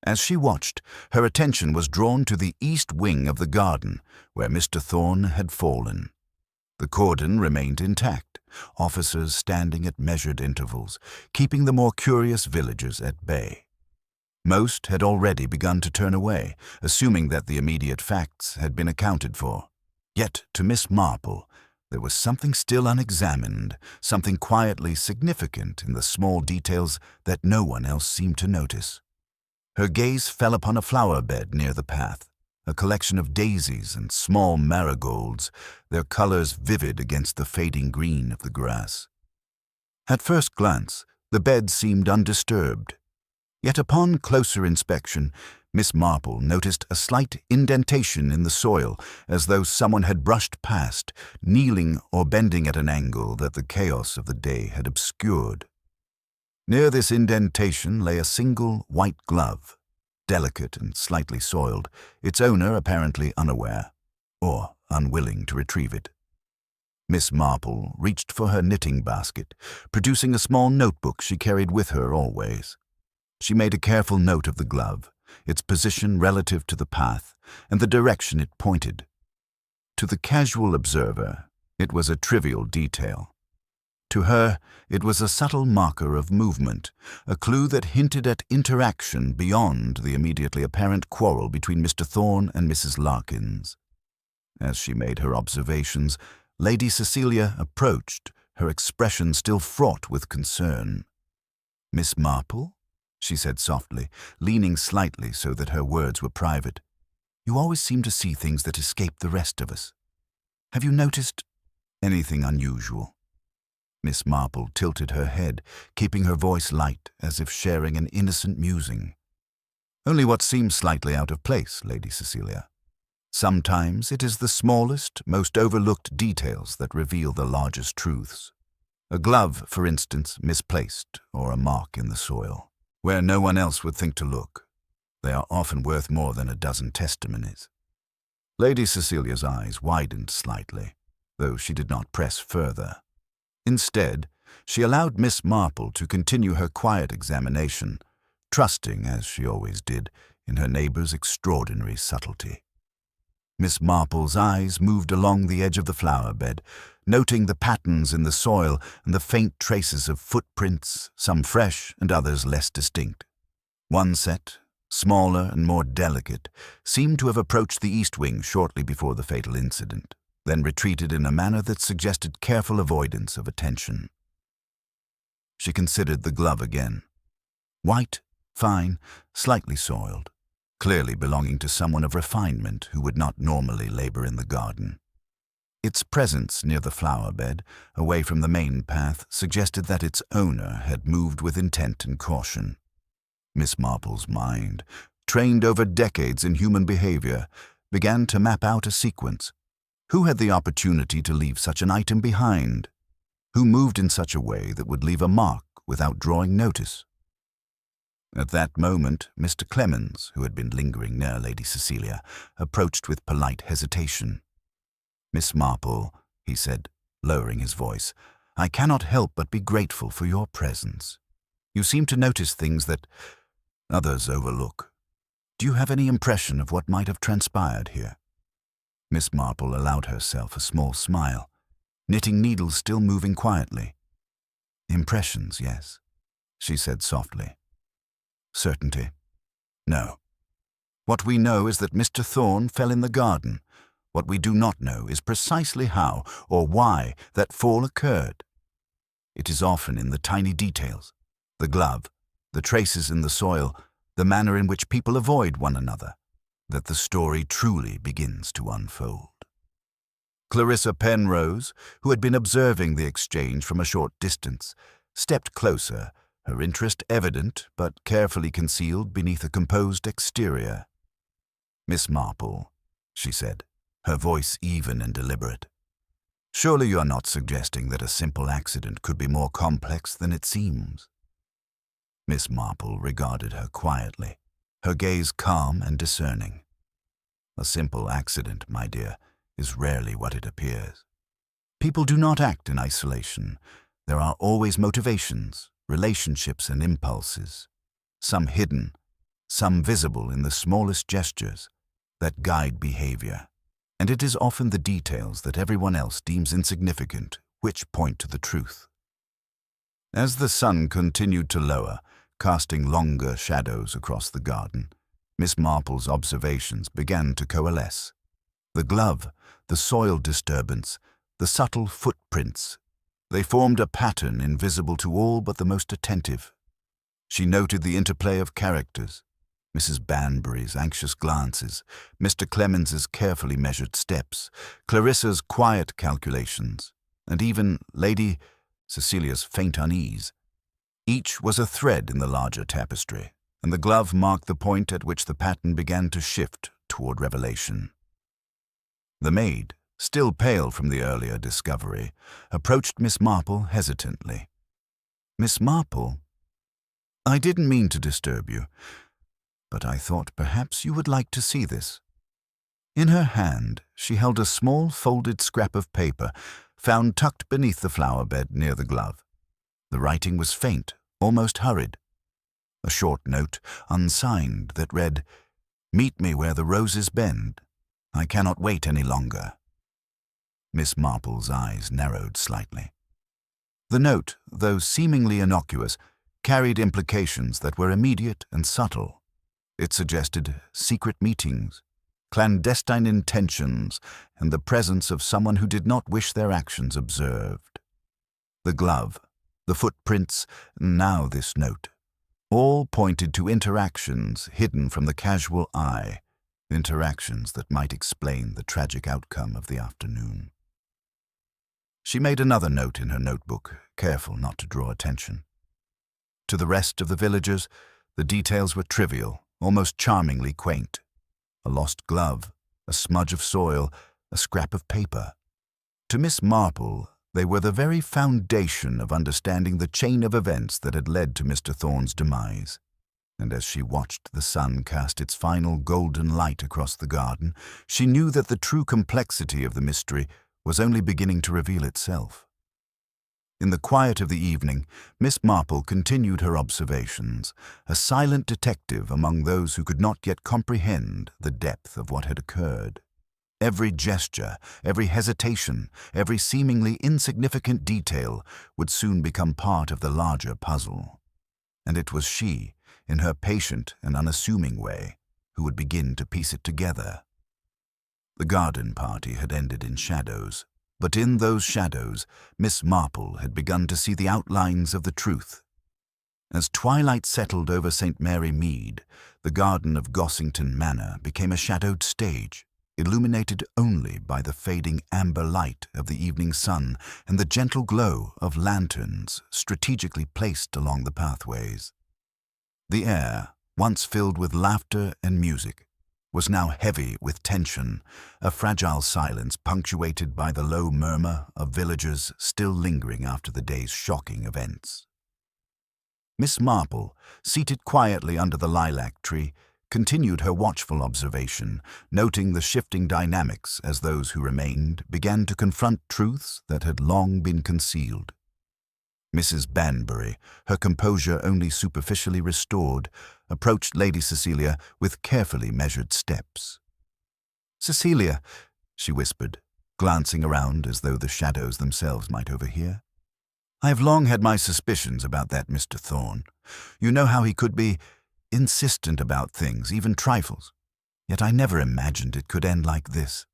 As she watched, her attention was drawn to the east wing of the garden, where Mr. Thorne had fallen. The cordon remained intact, officers standing at measured intervals, keeping the more curious villagers at bay. Most had already begun to turn away, assuming that the immediate facts had been accounted for. Yet, to Miss Marple, there was something still unexamined, something quietly significant in the small details that no one else seemed to notice. Her gaze fell upon a flower bed near the path, a collection of daisies and small marigolds, their colors vivid against the fading green of the grass. At first glance, the bed seemed undisturbed. Yet upon closer inspection, Miss Marple noticed a slight indentation in the soil, as though someone had brushed past, kneeling or bending at an angle that the chaos of the day had obscured. Near this indentation lay a single white glove, delicate and slightly soiled, its owner apparently unaware, or unwilling to retrieve it. Miss Marple reached for her knitting basket, producing a small notebook she carried with her always. She made a careful note of the glove, its position relative to the path, and the direction it pointed. To the casual observer, it was a trivial detail. To her, it was a subtle marker of movement, a clue that hinted at interaction beyond the immediately apparent quarrel between Mr. Thorne and Mrs. Larkins. As she made her observations, Lady Cecilia approached, her expression still fraught with concern. "Miss Marple?" she said softly, leaning slightly so that her words were private. "You always seem to see things that escape the rest of us. Have you noticed anything unusual?" Miss Marple tilted her head, keeping her voice light, as if sharing an innocent musing. "Only what seems slightly out of place, Lady Cecilia. Sometimes it is the smallest, most overlooked details that reveal the largest truths. A glove, for instance, misplaced, or a mark in the soil, where no one else would think to look. They are often worth more than a dozen testimonies." Lady Cecilia's eyes widened slightly, though she did not press further. Instead, she allowed Miss Marple to continue her quiet examination, trusting, as she always did, in her neighbor's extraordinary subtlety. Miss Marple's eyes moved along the edge of the flower bed, noting the patterns in the soil and the faint traces of footprints, some fresh and others less distinct. One set, smaller and more delicate, seemed to have approached the east wing shortly before the fatal incident, then retreated in a manner that suggested careful avoidance of attention. She considered the glove again. White, fine, slightly soiled, clearly belonging to someone of refinement who would not normally labor in the garden. Its presence near the flower bed, away from the main path, suggested that its owner had moved with intent and caution. Miss Marple's mind, trained over decades in human behavior, began to map out a sequence. Who had the opportunity to leave such an item behind? Who moved in such a way that would leave a mark without drawing notice? At that moment, Mr. Clemens, who had been lingering near Lady Cecilia, approached with polite hesitation. "Miss Marple," he said, lowering his voice, "I cannot help but be grateful for your presence. You seem to notice things that others overlook. Do you have any impression of what might have transpired here?" Miss Marple allowed herself a small smile, knitting needles still moving quietly. "Impressions, yes," she said softly. "Certainty? No. What we know is that Mr. Thorne fell in the garden. What we do not know is precisely how or why that fall occurred. It is often in the tiny details, the glove, the traces in the soil, the manner in which people avoid one another, that the story truly begins to unfold." Clarissa Penrose, who had been observing the exchange from a short distance, stepped closer, her interest evident but carefully concealed beneath a composed exterior. "Miss Marple," she said, her voice even and deliberate, Surely you are not suggesting that a simple accident could be more complex than it seems. Miss Marple regarded her quietly, her gaze calm and discerning. A simple accident, my dear, is rarely what it appears. People do not act in isolation. There are always motivations, relationships and impulses, some hidden, some visible in the smallest gestures, that guide behavior. And it is often the details that everyone else deems insignificant which point to the truth. As the sun continued to lower, casting longer shadows across the garden, Miss Marple's observations began to coalesce. The glove, the soil disturbance, the subtle footprints, they formed a pattern invisible to all but the most attentive. She noted the interplay of characters, Mrs. Banbury's anxious glances, Mr. Clemens's carefully measured steps, Clarissa's quiet calculations, and even Lady Cecilia's faint unease. Each was a thread in the larger tapestry, and the glove marked the point at which the pattern began to shift toward revelation. The maid, still pale from the earlier discovery, approached Miss Marple hesitantly. "Miss Marple, I didn't mean to disturb you, but I thought perhaps you would like to see this." In her hand, she held a small folded scrap of paper, found tucked beneath the flower bed near the glove. The writing was faint, almost hurried. A short note, unsigned, that read, "Meet me where the roses bend. I cannot wait any longer." Miss Marple's eyes narrowed slightly. The note, though seemingly innocuous, carried implications that were immediate and subtle. It suggested secret meetings, clandestine intentions, and the presence of someone who did not wish their actions observed. The glove, the footprints, now this note, all pointed to interactions hidden from the casual eye, interactions that might explain the tragic outcome of the afternoon. She made another note in her notebook, careful not to draw attention. To the rest of the villagers, the details were trivial, almost charmingly quaint. A lost glove, a smudge of soil, a scrap of paper. To Miss Marple, they were the very foundation of understanding the chain of events that had led to Mr. Thorne's demise. And as she watched the sun cast its final golden light across the garden, she knew that the true complexity of the mystery was only beginning to reveal itself. In the quiet of the evening, Miss Marple continued her observations, a silent detective among those who could not yet comprehend the depth of what had occurred. Every gesture, every hesitation, every seemingly insignificant detail would soon become part of the larger puzzle. And it was she, in her patient and unassuming way, who would begin to piece it together. The garden party had ended in shadows, but in those shadows, Miss Marple had begun to see the outlines of the truth. As twilight settled over St. Mary Mead, the garden of Gossington Manor became a shadowed stage, illuminated only by the fading amber light of the evening sun and the gentle glow of lanterns strategically placed along the pathways. The air, once filled with laughter and music, was now heavy with tension, a fragile silence punctuated by the low murmur of villagers still lingering after the day's shocking events. Miss Marple, seated quietly under the lilac tree, continued her watchful observation, noting the shifting dynamics as those who remained began to confront truths that had long been concealed. Mrs. Banbury, her composure only superficially restored, approached Lady Cecilia with carefully measured steps. "Cecilia," she whispered, glancing around as though the shadows themselves might overhear, "I have long had my suspicions about that Mr. Thorne. You know how he could be insistent about things, even trifles. Yet I never imagined it could end like this."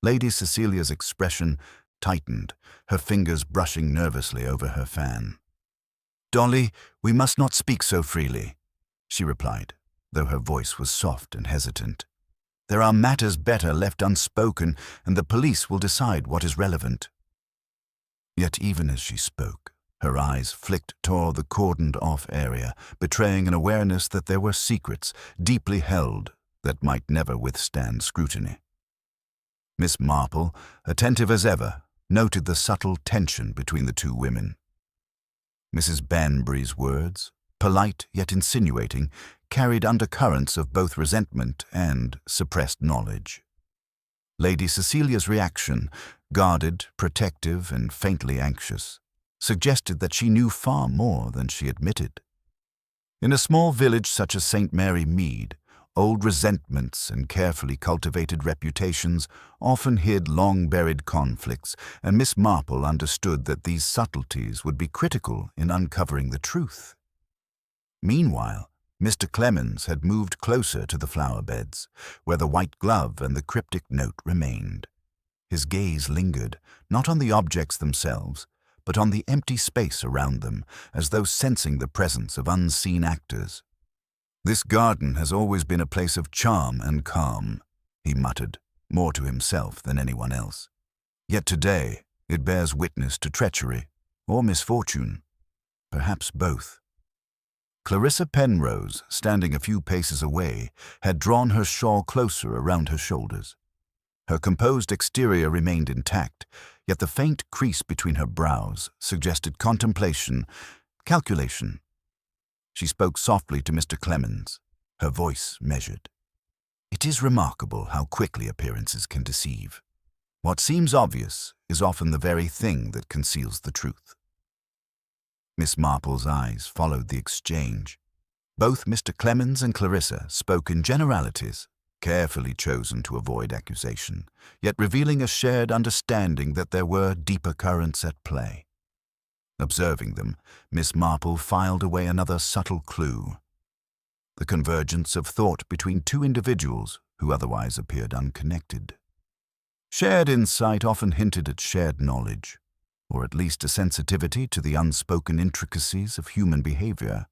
Lady Cecilia's expression tightened, her fingers brushing nervously over her fan. "Dolly, we must not speak so freely," she replied, though her voice was soft and hesitant. "There are matters better left unspoken, and the police will decide what is relevant." Yet even as she spoke, her eyes flicked toward the cordoned-off area, betraying an awareness that there were secrets, deeply held, that might never withstand scrutiny. Miss Marple, attentive as ever, noted the subtle tension between the two women. Mrs. Banbury's words, polite yet insinuating, carried undercurrents of both resentment and suppressed knowledge. Lady Cecilia's reaction, guarded, protective, and faintly anxious, suggested that she knew far more than she admitted. In a small village such as St. Mary Mead, old resentments and carefully cultivated reputations often hid long-buried conflicts, and Miss Marple understood that these subtleties would be critical in uncovering the truth. Meanwhile, Mr. Clemens had moved closer to the flower beds, where the white glove and the cryptic note remained. His gaze lingered, not on the objects themselves, but on the empty space around them, as though sensing the presence of unseen actors. "This garden has always been a place of charm and calm," he muttered, more to himself than anyone else. "Yet today it bears witness to treachery or misfortune, perhaps both." Clarissa Penrose, standing a few paces away, had drawn her shawl closer around her shoulders. Her composed exterior remained intact, yet the faint crease between her brows suggested contemplation, calculation. She spoke softly to Mr. Clemens, her voice measured. "It is remarkable how quickly appearances can deceive. What seems obvious is often the very thing that conceals the truth." Miss Marple's eyes followed the exchange. Both Mr. Clemens and Clarissa spoke in generalities, carefully chosen to avoid accusation, yet revealing a shared understanding that there were deeper currents at play. Observing them, Miss Marple filed away another subtle clue: the convergence of thought between two individuals who otherwise appeared unconnected. Shared insight often hinted at shared knowledge, or at least a sensitivity to the unspoken intricacies of human behavior.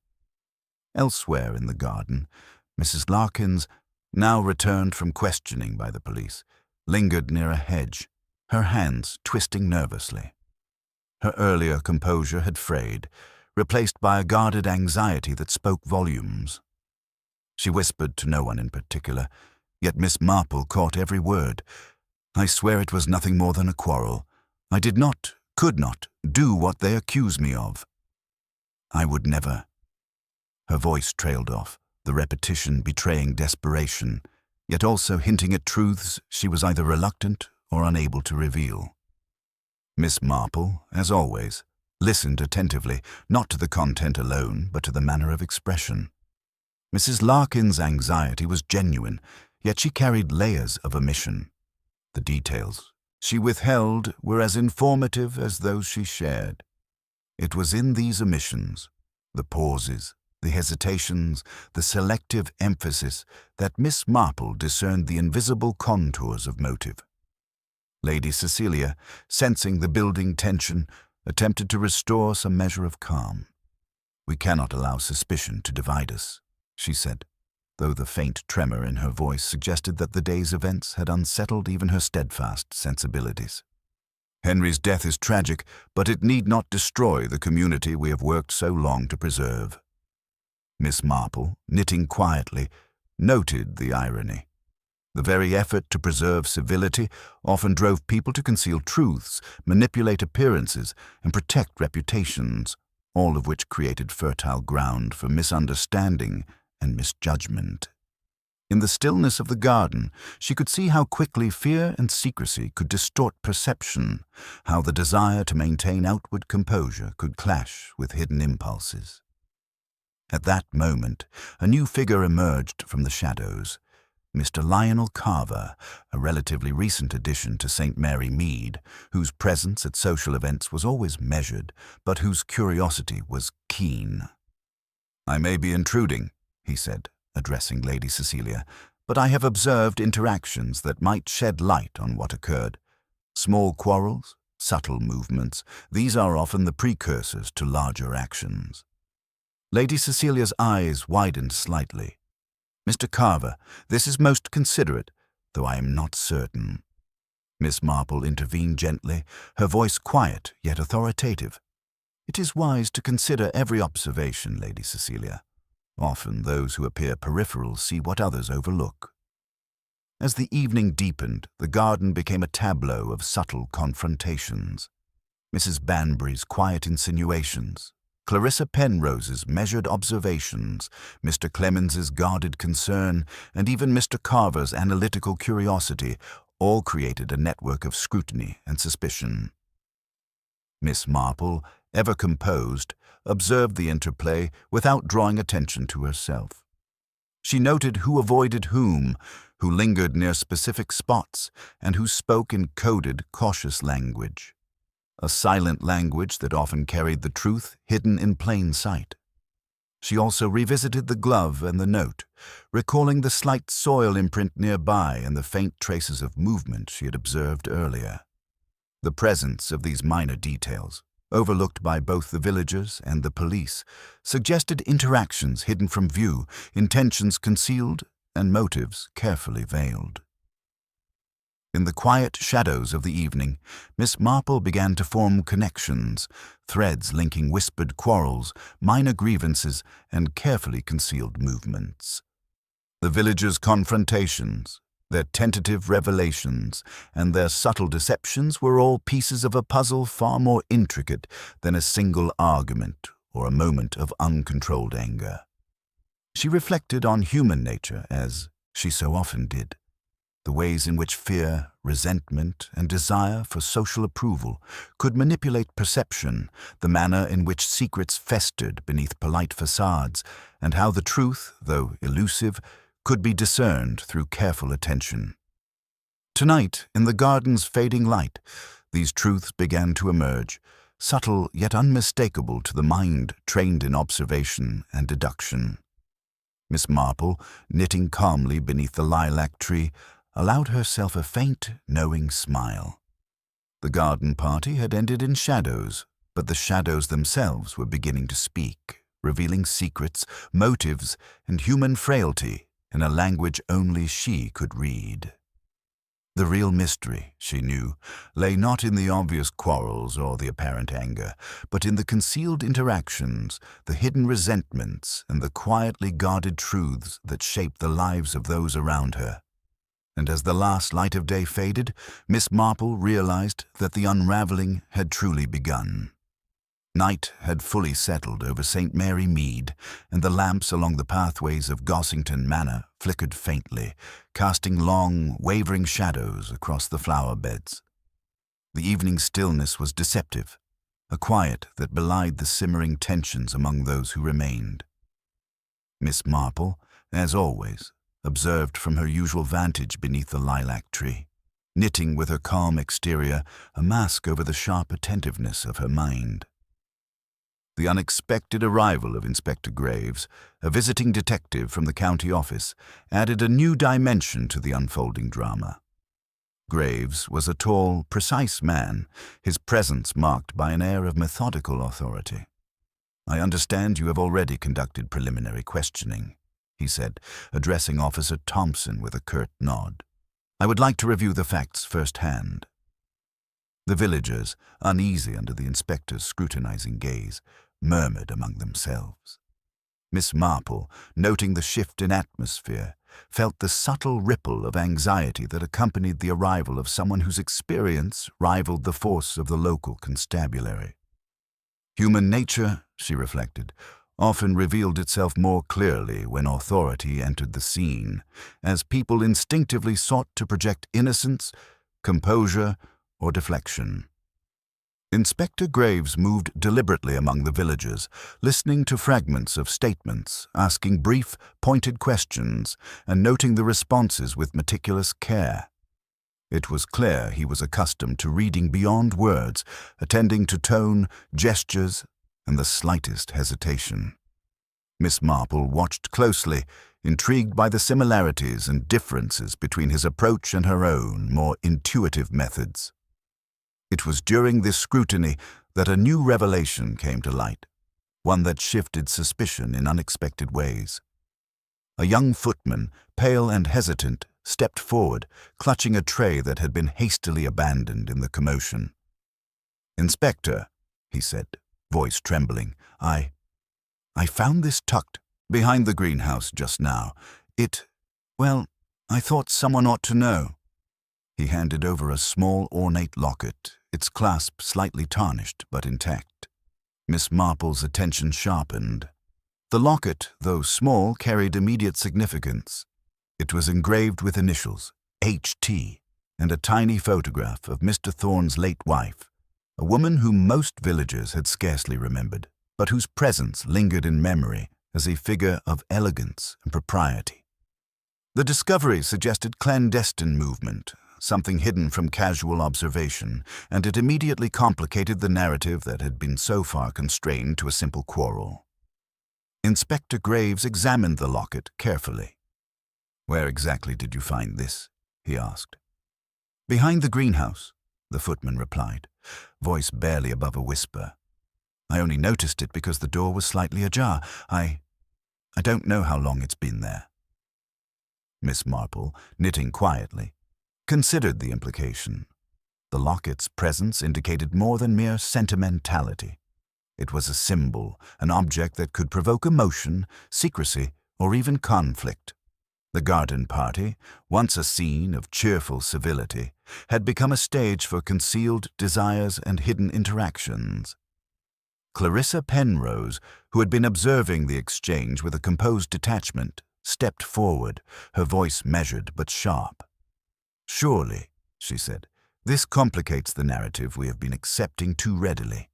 Elsewhere in the garden, Mrs. Larkins, now returned from questioning by the police, lingered near a hedge, her hands twisting nervously. Her earlier composure had frayed, replaced by a guarded anxiety that spoke volumes. She whispered to no one in particular, yet Miss Marple caught every word. "I swear it was nothing more than a quarrel. I did not, could not, do what they accuse me of. I would never." Her voice trailed off, the repetition betraying desperation, yet also hinting at truths she was either reluctant or unable to reveal. Miss Marple, as always, listened attentively, not to the content alone, but to the manner of expression. Mrs. Larkins' anxiety was genuine, yet she carried layers of omission. The details she withheld were as informative as those she shared. It was in these omissions, the pauses, the hesitations, the selective emphasis, that Miss Marple discerned the invisible contours of motive. Lady Cecilia, sensing the building tension, attempted to restore some measure of calm. "We cannot allow suspicion to divide us," she said, though the faint tremor in her voice suggested that the day's events had unsettled even her steadfast sensibilities. "Henry's death is tragic, but it need not destroy the community we have worked so long to preserve." Miss Marple, knitting quietly, noted the irony. The very effort to preserve civility often drove people to conceal truths, manipulate appearances, and protect reputations, all of which created fertile ground for misunderstanding and misjudgment. In the stillness of the garden, she could see how quickly fear and secrecy could distort perception, how the desire to maintain outward composure could clash with hidden impulses. At that moment, a new figure emerged from the shadows. Mr. Lionel Carver, a relatively recent addition to St. Mary Mead, whose presence at social events was always measured, but whose curiosity was keen. "I may be intruding," he said, addressing Lady Cecilia, "but I have observed interactions that might shed light on what occurred. Small quarrels, subtle movements, these are often the precursors to larger actions." Lady Cecilia's eyes widened slightly. "Mr. Carver, this is most considerate, though I am not certain." Miss Marple intervened gently, her voice quiet yet authoritative. "It is wise to consider every observation, Lady Cecilia. Often those who appear peripheral see what others overlook." As the evening deepened, the garden became a tableau of subtle confrontations. Mrs. Banbury's quiet insinuations, Clarissa Penrose's measured observations, Mr. Clemens's guarded concern, and even Mr. Carver's analytical curiosity all created a network of scrutiny and suspicion. Miss Marple, ever composed, observed the interplay without drawing attention to herself. She noted who avoided whom, who lingered near specific spots, and who spoke in coded, cautious language. A silent language that often carried the truth hidden in plain sight. She also revisited the glove and the note, recalling the slight soil imprint nearby and the faint traces of movement she had observed earlier. The presence of these minor details, overlooked by both the villagers and the police, suggested interactions hidden from view, intentions concealed, and motives carefully veiled. In the quiet shadows of the evening, Miss Marple began to form connections, threads linking whispered quarrels, minor grievances, and carefully concealed movements. The villagers' confrontations, their tentative revelations, and their subtle deceptions were all pieces of a puzzle far more intricate than a single argument or a moment of uncontrolled anger. She reflected on human nature, as she so often did. The ways in which fear, resentment, and desire for social approval could manipulate perception, the manner in which secrets festered beneath polite facades, and how the truth, though elusive, could be discerned through careful attention. Tonight, in the garden's fading light, these truths began to emerge, subtle yet unmistakable to the mind trained in observation and deduction. Miss Marple, knitting calmly beneath the lilac tree, allowed herself a faint, knowing smile. The garden party had ended in shadows, but the shadows themselves were beginning to speak, revealing secrets, motives, and human frailty in a language only she could read. The real mystery, she knew, lay not in the obvious quarrels or the apparent anger, but in the concealed interactions, the hidden resentments, and the quietly guarded truths that shaped the lives of those around her. And as the last light of day faded, Miss Marple realized that the unraveling had truly begun. Night had fully settled over St. Mary Mead, and the lamps along the pathways of Gossington Manor flickered faintly, casting long, wavering shadows across the flower beds. The evening stillness was deceptive, a quiet that belied the simmering tensions among those who remained. Miss Marple, as always, observed from her usual vantage beneath the lilac tree, knitting with her calm exterior a mask over the sharp attentiveness of her mind. The unexpected arrival of Inspector Graves, a visiting detective from the county office, added a new dimension to the unfolding drama. Graves was a tall, precise man, his presence marked by an air of methodical authority. "I understand you have already conducted preliminary questioning," he said, addressing Officer Thompson with a curt nod. "I would like to review the facts firsthand." The villagers, uneasy under the inspector's scrutinizing gaze, murmured among themselves. Miss Marple, noting the shift in atmosphere, felt the subtle ripple of anxiety that accompanied the arrival of someone whose experience rivaled the force of the local constabulary. Human nature, she reflected, often revealed itself more clearly when authority entered the scene, as people instinctively sought to project innocence, composure, or deflection. Inspector Graves moved deliberately among the villagers, listening to fragments of statements, asking brief, pointed questions, and noting the responses with meticulous care. It was clear he was accustomed to reading beyond words, attending to tone, gestures, and the slightest hesitation. Miss Marple watched closely, intrigued by the similarities and differences between his approach and her own, more intuitive methods. It was during this scrutiny that a new revelation came to light, one that shifted suspicion in unexpected ways. A young footman, pale and hesitant, stepped forward, clutching a tray that had been hastily abandoned in the commotion. "Inspector," he said, voice trembling, I found this tucked behind the greenhouse just now. Well, I thought someone ought to know. He handed over a small, ornate locket, its clasp slightly tarnished but intact. Miss Marple's attention sharpened. The locket, though small, carried immediate significance. It was engraved with initials, H.T., and a tiny photograph of Mr. Thorne's late wife, a woman whom most villagers had scarcely remembered, but whose presence lingered in memory as a figure of elegance and propriety. The discovery suggested clandestine movement, something hidden from casual observation, and it immediately complicated the narrative that had been so far constrained to a simple quarrel. Inspector Graves examined the locket carefully. "Where exactly did you find this?" he asked. "Behind the greenhouse," the footman replied, voice barely above a whisper. "I only noticed it because the door was slightly ajar. I don't know how long it's been there." Miss Marple, knitting quietly, considered the implication. The locket's presence indicated more than mere sentimentality. It was a symbol, an object that could provoke emotion, secrecy, or even conflict. The garden party, once a scene of cheerful civility, had become a stage for concealed desires and hidden interactions. Clarissa Penrose, who had been observing the exchange with a composed detachment, stepped forward, her voice measured but sharp. "Surely," she said, "this complicates the narrative we have been accepting too readily.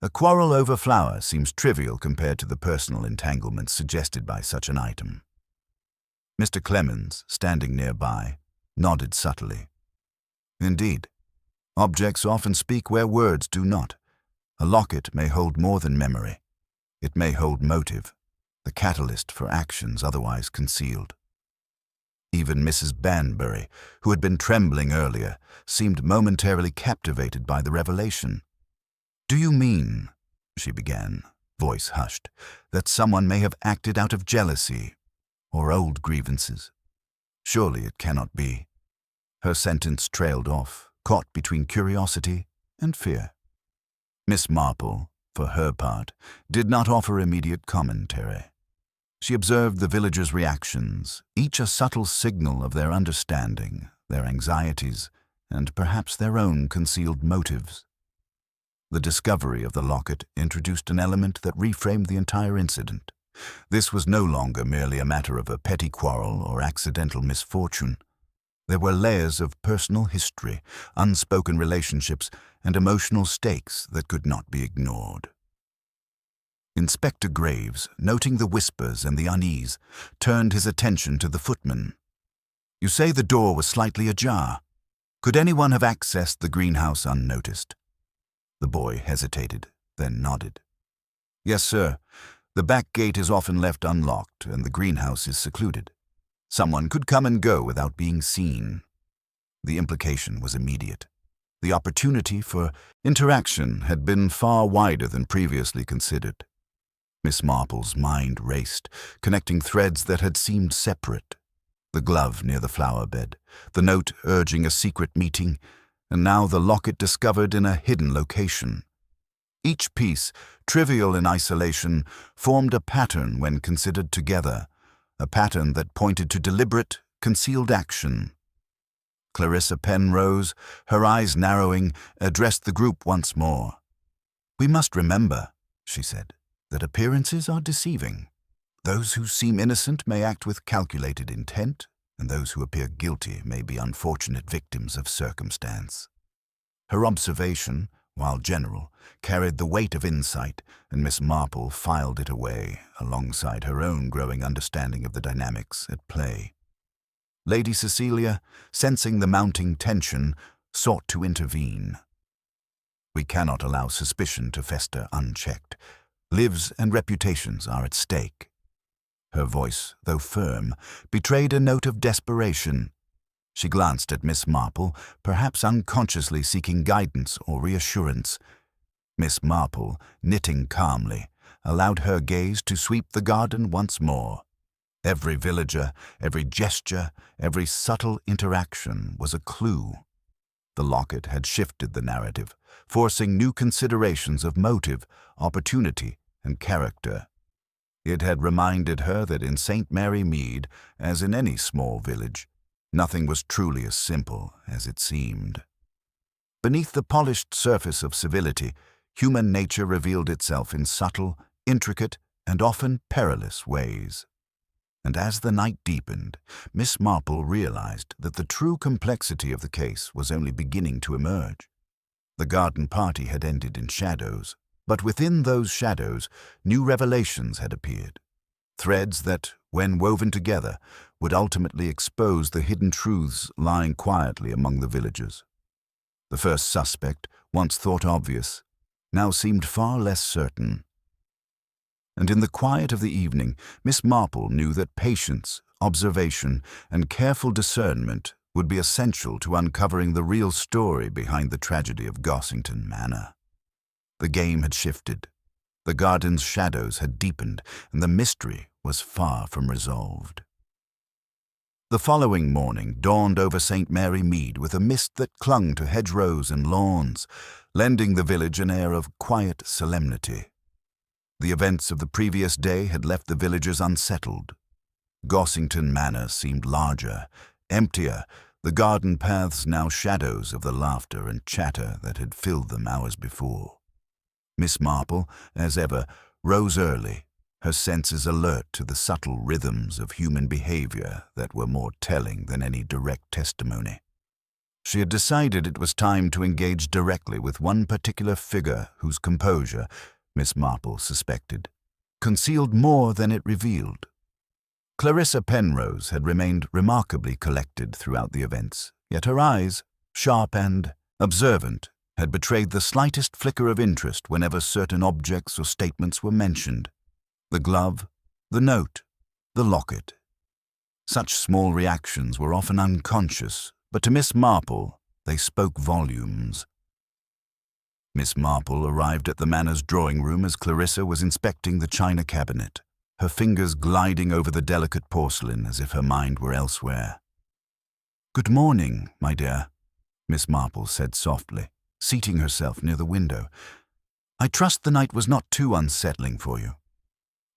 A quarrel over flour seems trivial compared to the personal entanglements suggested by such an item." Mr. Clemens, standing nearby, nodded subtly. "Indeed, objects often speak where words do not. A locket may hold more than memory. It may hold motive, the catalyst for actions otherwise concealed." Even Mrs. Banbury, who had been trembling earlier, seemed momentarily captivated by the revelation. "Do you mean," she began, voice hushed, "that someone may have acted out of jealousy or old grievances? Surely it cannot be." Her sentence trailed off, caught between curiosity and fear. Miss Marple, for her part, did not offer immediate commentary. She observed the villagers' reactions, each a subtle signal of their understanding, their anxieties, and perhaps their own concealed motives. The discovery of the locket introduced an element that reframed the entire incident. This was no longer merely a matter of a petty quarrel or accidental misfortune. There were layers of personal history, unspoken relationships, and emotional stakes that could not be ignored. Inspector Graves, noting the whispers and the unease, turned his attention to the footman. "You say the door was slightly ajar. Could anyone have accessed the greenhouse unnoticed?" The boy hesitated, then nodded. "Yes, sir. The back gate is often left unlocked, and the greenhouse is secluded. Someone could come and go without being seen." The implication was immediate. The opportunity for interaction had been far wider than previously considered. Miss Marple's mind raced, connecting threads that had seemed separate. The glove near the flower bed, the note urging a secret meeting, and now the locket discovered in a hidden location. Each piece, trivial in isolation, formed a pattern when considered together, a pattern that pointed to deliberate, concealed action. Clarissa Penrose, her eyes narrowing, addressed the group once more. "We must remember," she said, "that appearances are deceiving. Those who seem innocent may act with calculated intent, and those who appear guilty may be unfortunate victims of circumstance." Her observation, while general, carried the weight of insight, and Miss Marple filed it away, alongside her own growing understanding of the dynamics at play. Lady Cecilia, sensing the mounting tension, sought to intervene. "We cannot allow suspicion to fester unchecked. Lives and reputations are at stake." Her voice, though firm, betrayed a note of desperation. She glanced at Miss Marple, perhaps unconsciously seeking guidance or reassurance. Miss Marple, knitting calmly, allowed her gaze to sweep the garden once more. Every villager, every gesture, every subtle interaction was a clue. The locket had shifted the narrative, forcing new considerations of motive, opportunity, and character. It had reminded her that in St. Mary Mead, as in any small village, Nothing was truly as simple as it seemed. Beneath the polished surface of civility, human nature revealed itself in subtle, intricate, and often perilous ways. And as the night deepened, Miss Marple realized that the true complexity of the case was only beginning to emerge. The garden party had ended in shadows, but within those shadows, new revelations had appeared. Threads that, when woven together, would ultimately expose the hidden truths lying quietly among the villagers. The first suspect, once thought obvious, now seemed far less certain. And in the quiet of the evening, Miss Marple knew that patience, observation, and careful discernment would be essential to uncovering the real story behind the tragedy of Gossington Manor. The game had shifted. The garden's shadows had deepened, and the mystery was far from resolved. The following morning dawned over St. Mary Mead with a mist that clung to hedgerows and lawns, lending the village an air of quiet solemnity. The events of the previous day had left the villagers unsettled. Gossington Manor seemed larger, emptier, the garden paths now shadows of the laughter and chatter that had filled them hours before. Miss Marple, as ever, rose early, her senses alert to the subtle rhythms of human behavior that were more telling than any direct testimony. She had decided it was time to engage directly with one particular figure whose composure, Miss Marple suspected, concealed more than it revealed. Clarissa Penrose had remained remarkably collected throughout the events, yet her eyes, sharp and observant, had betrayed the slightest flicker of interest whenever certain objects or statements were mentioned. The glove, the note, the locket. Such small reactions were often unconscious, but to Miss Marple they spoke volumes. Miss Marple arrived at the Manor's drawing room as Clarissa was inspecting the china cabinet, her fingers gliding over the delicate porcelain as if her mind were elsewhere. "Good morning, my dear," Miss Marple said softly, seating herself near the window. "I trust the night was not too unsettling for you."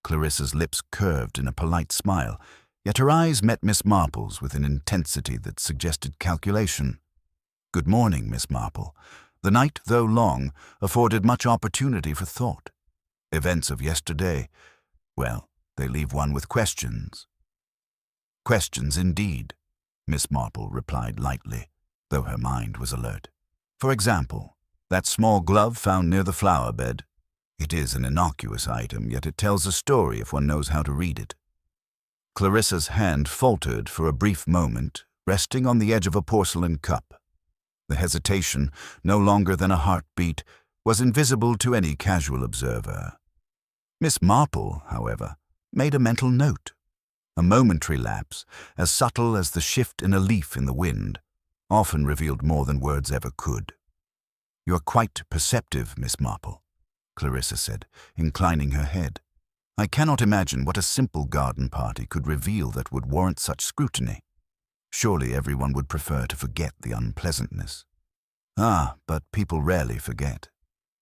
Clarissa's lips curved in a polite smile, yet her eyes met Miss Marple's with an intensity that suggested calculation. "Good morning, Miss Marple. The night, though long, afforded much opportunity for thought. Events of yesterday, well, they leave one with questions." "Questions indeed," Miss Marple replied lightly, though her mind was alert. "For example, that small glove found near the flower bed. It is an innocuous item, yet it tells a story if one knows how to read it." Clarissa's hand faltered for a brief moment, resting on the edge of a porcelain cup. The hesitation, no longer than a heartbeat, was invisible to any casual observer. Miss Marple, however, made a mental note. A momentary lapse, as subtle as the shift in a leaf in the wind, often revealed more than words ever could. "You are quite perceptive, Miss Marple," Clarissa said, inclining her head. "I cannot imagine what a simple garden party could reveal that would warrant such scrutiny. Surely everyone would prefer to forget the unpleasantness." "Ah, but people rarely forget,"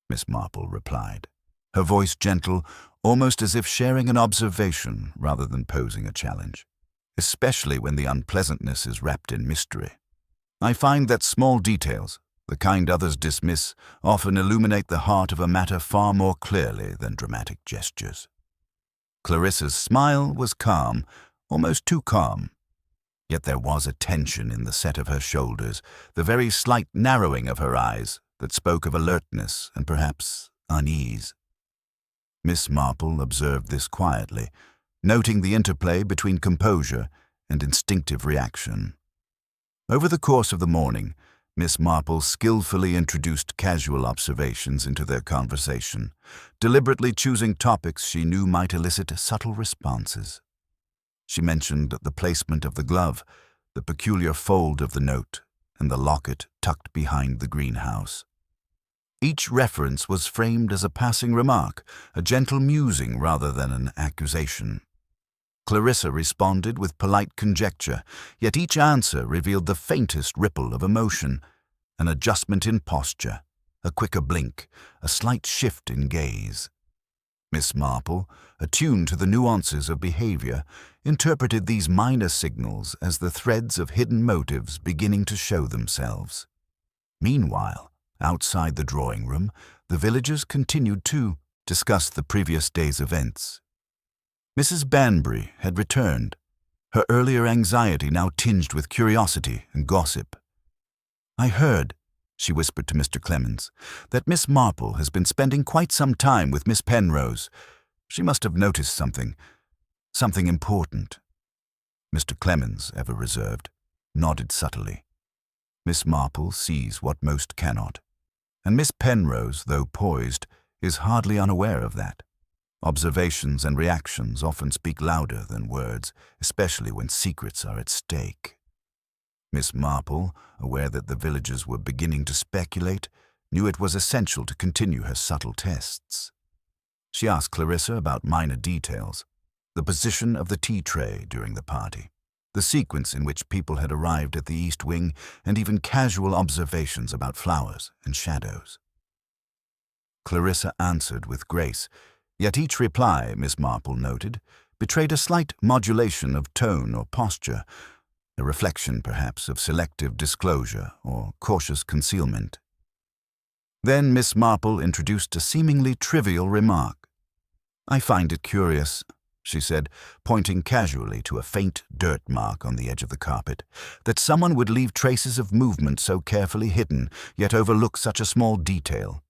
Miss Marple replied, her voice gentle, almost as if sharing an observation rather than posing a challenge, "especially when the unpleasantness is wrapped in mystery. I find that small details, the kind others dismiss, often illuminate the heart of a matter far more clearly than dramatic gestures." Clarissa's smile was calm, almost too calm. Yet there was a tension in the set of her shoulders, the very slight narrowing of her eyes that spoke of alertness and perhaps unease. Miss Marple observed this quietly, noting the interplay between composure and instinctive reaction. Over the course of the morning, Miss Marple skillfully introduced casual observations into their conversation, deliberately choosing topics she knew might elicit subtle responses. She mentioned the placement of the glove, the peculiar fold of the note, and the locket tucked behind the greenhouse. Each reference was framed as a passing remark, a gentle musing rather than an accusation. Clarissa responded with polite conjecture, yet each answer revealed the faintest ripple of emotion, an adjustment in posture, a quicker blink, a slight shift in gaze. Miss Marple, attuned to the nuances of behavior, interpreted these minor signals as the threads of hidden motives beginning to show themselves. Meanwhile, outside the drawing room, the villagers continued to discuss the previous day's events. Mrs. Banbury had returned, her earlier anxiety now tinged with curiosity and gossip. "I heard," she whispered to Mr. Clemens, "that Miss Marple has been spending quite some time with Miss Penrose. She must have noticed something important." Mr. Clemens, ever reserved, nodded subtly. Miss Marple sees what most cannot, and Miss Penrose, though poised, is hardly unaware of that. Observations and reactions often speak louder than words, especially when secrets are at stake. Miss Marple, aware that the villagers were beginning to speculate, knew it was essential to continue her subtle tests. She asked Clarissa about minor details, the position of the tea tray during the party, the sequence in which people had arrived at the East Wing, and even casual observations about flowers and shadows. Clarissa answered with grace, yet each reply, Miss Marple noted, betrayed a slight modulation of tone or posture, a reflection, perhaps, of selective disclosure or cautious concealment. Then Miss Marple introduced a seemingly trivial remark. "I find it curious," she said, pointing casually to a faint dirt mark on the edge of the carpet, "that someone would leave traces of movement so carefully hidden, yet overlook such a small detail.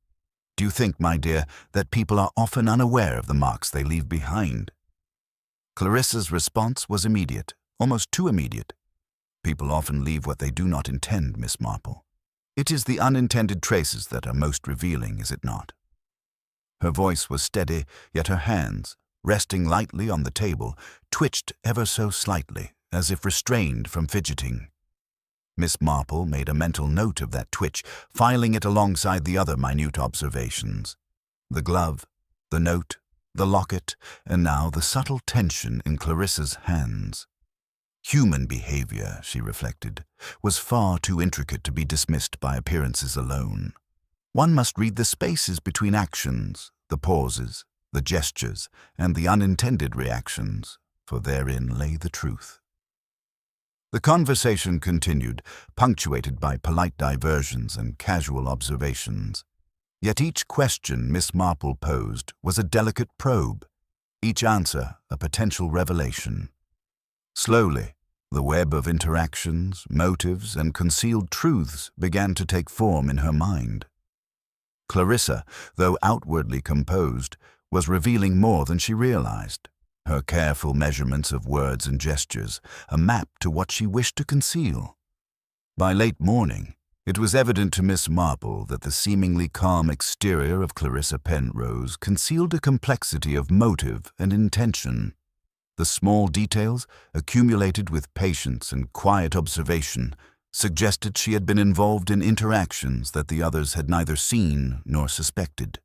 Do you think, my dear, that people are often unaware of the marks they leave behind?" Clarissa's response was immediate, almost too immediate. "People often leave what they do not intend, Miss Marple. It is the unintended traces that are most revealing, is it not?" Her voice was steady, yet her hands, resting lightly on the table, twitched ever so slightly, as if restrained from fidgeting. Miss Marple made a mental note of that twitch, filing it alongside the other minute observations. The glove, the note, the locket, and now the subtle tension in Clarissa's hands. Human behavior, she reflected, was far too intricate to be dismissed by appearances alone. One must read the spaces between actions, the pauses, the gestures, and the unintended reactions, for therein lay the truth. The conversation continued, punctuated by polite diversions and casual observations. Yet each question Miss Marple posed was a delicate probe, each answer a potential revelation. Slowly, the web of interactions, motives, and concealed truths began to take form in her mind. Clarissa, though outwardly composed, was revealing more than she realized. Her careful measurements of words and gestures, a map to what she wished to conceal. By late morning, it was evident to Miss Marple that the seemingly calm exterior of Clarissa Penrose concealed a complexity of motive and intention. The small details, accumulated with patience and quiet observation, suggested she had been involved in interactions that the others had neither seen nor suspected.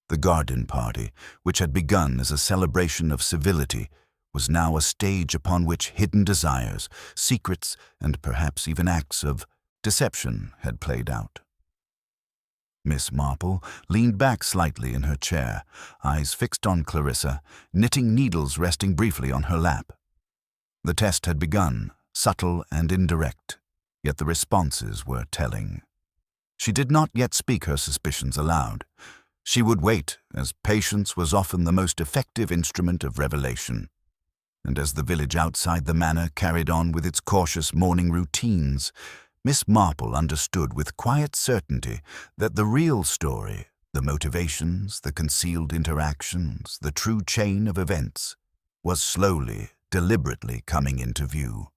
The garden party, which had begun as a celebration of civility, was now a stage upon which hidden desires, secrets, and perhaps even acts of deception had played out. Miss Marple leaned back slightly in her chair, eyes fixed on Clarissa, knitting needles resting briefly on her lap. The test had begun, subtle and indirect, yet the responses were telling. She did not yet speak her suspicions aloud. She would wait, as patience was often the most effective instrument of revelation. And as the village outside the manor carried on with its cautious morning routines, Miss Marple understood with quiet certainty that the real story, the motivations, the concealed interactions, the true chain of events, was slowly, deliberately coming into view.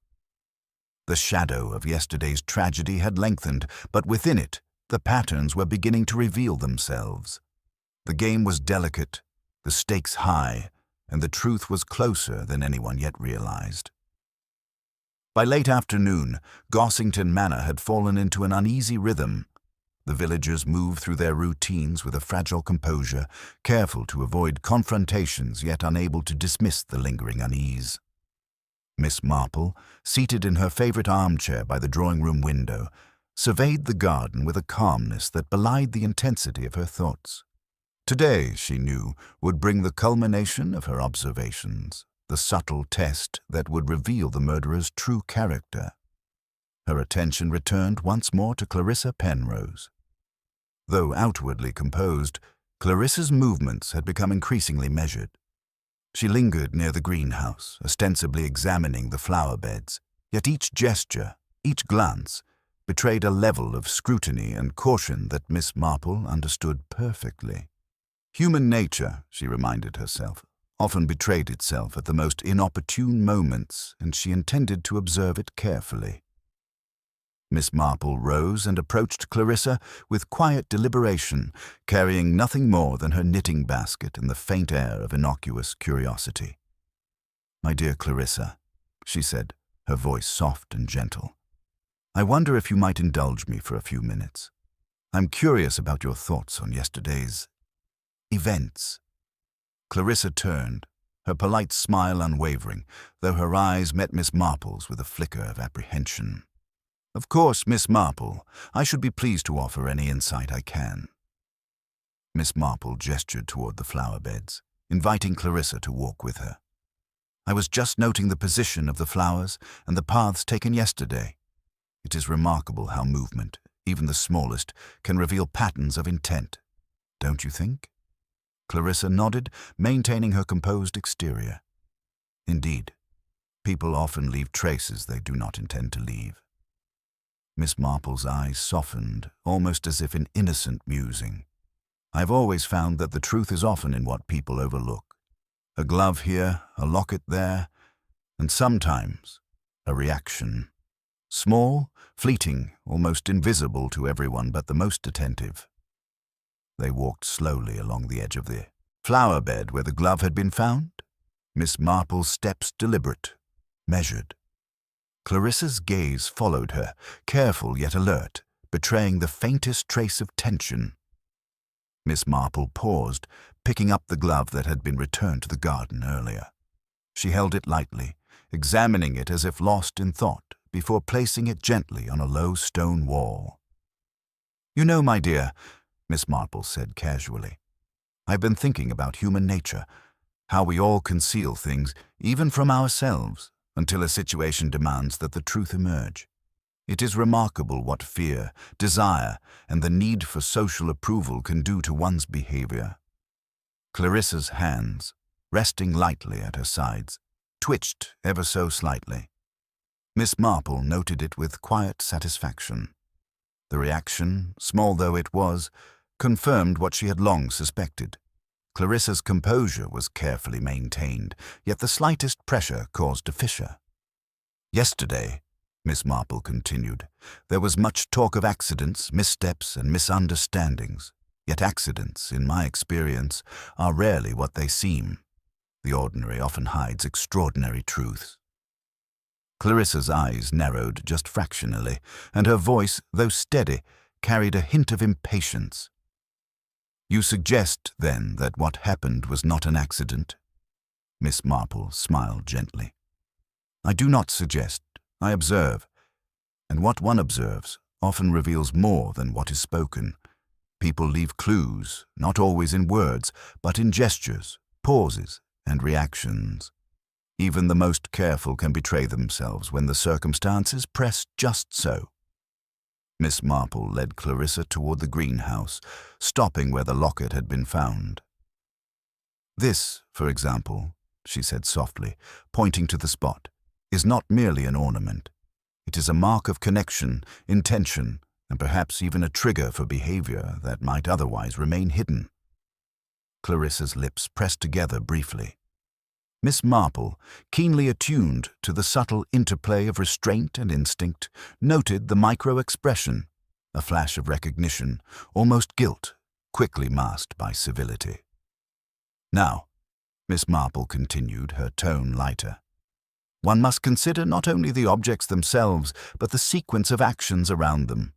The shadow of yesterday's tragedy had lengthened, but within it, the patterns were beginning to reveal themselves. The game was delicate, the stakes high, and the truth was closer than anyone yet realized. By late afternoon, Gossington Manor had fallen into an uneasy rhythm. The villagers moved through their routines with a fragile composure, careful to avoid confrontations yet unable to dismiss the lingering unease. Miss Marple, seated in her favorite armchair by the drawing-room window, surveyed the garden with a calmness that belied the intensity of her thoughts. Today, she knew, would bring the culmination of her observations, the subtle test that would reveal the murderer's true character. Her attention returned once more to Clarissa Penrose. Though outwardly composed, Clarissa's movements had become increasingly measured. She lingered near the greenhouse, ostensibly examining the flower beds, yet each gesture, each glance, betrayed a level of scrutiny and caution that Miss Marple understood perfectly. Human nature, she reminded herself, often betrayed itself at the most inopportune moments, and she intended to observe it carefully. Miss Marple rose and approached Clarissa with quiet deliberation, carrying nothing more than her knitting basket and the faint air of innocuous curiosity. "My dear Clarissa," she said, her voice soft and gentle, "I wonder if you might indulge me for a few minutes. I'm curious about your thoughts on yesterday's events." Clarissa turned, her polite smile unwavering, though her eyes met Miss Marple's with a flicker of apprehension. "Of course, Miss Marple, I should be pleased to offer any insight I can." Miss Marple gestured toward the flower beds, inviting Clarissa to walk with her. "I was just noting the position of the flowers and the paths taken yesterday. It is remarkable how movement, even the smallest, can reveal patterns of intent. Don't you think?" Clarissa nodded, maintaining her composed exterior. "Indeed, people often leave traces they do not intend to leave." Miss Marple's eyes softened, almost as if in innocent musing. "I've always found that the truth is often in what people overlook. A glove here, a locket there, and sometimes a reaction. Small, fleeting, almost invisible to everyone but the most attentive." They walked slowly along the edge of the flower bed where the glove had been found, Miss Marple's steps deliberate, measured. Clarissa's gaze followed her, careful yet alert, betraying the faintest trace of tension. Miss Marple paused, picking up the glove that had been returned to the garden earlier. She held it lightly, examining it as if lost in thought, before placing it gently on a low stone wall. "You know, my dear," Miss Marple said casually, "I've been thinking about human nature, how we all conceal things, even from ourselves, until a situation demands that the truth emerge. It is remarkable what fear, desire, and the need for social approval can do to one's behavior." Clarissa's hands, resting lightly at her sides, twitched ever so slightly. Miss Marple noted it with quiet satisfaction. The reaction, small though it was, confirmed what she had long suspected. Clarissa's composure was carefully maintained, yet the slightest pressure caused a fissure. "Yesterday," Miss Marple continued, "there was much talk of accidents, missteps, and misunderstandings. Yet accidents, in my experience, are rarely what they seem. The ordinary often hides extraordinary truths." Clarissa's eyes narrowed just fractionally, and her voice, though steady, carried a hint of impatience. "You suggest, then, that what happened was not an accident?" Miss Marple smiled gently. "I do not suggest, I observe. And what one observes often reveals more than what is spoken. People leave clues, not always in words, but in gestures, pauses, and reactions. Even the most careful can betray themselves when the circumstances press just so." Miss Marple led Clarissa toward the greenhouse, stopping where the locket had been found. "This, for example," she said softly, pointing to the spot, "is not merely an ornament. It is a mark of connection, intention, and perhaps even a trigger for behavior that might otherwise remain hidden." Clarissa's lips pressed together briefly. Miss Marple, keenly attuned to the subtle interplay of restraint and instinct, noted the micro-expression, a flash of recognition, almost guilt, quickly masked by civility. "Now," Miss Marple continued, her tone lighter, "one must consider not only the objects themselves, but the sequence of actions around them.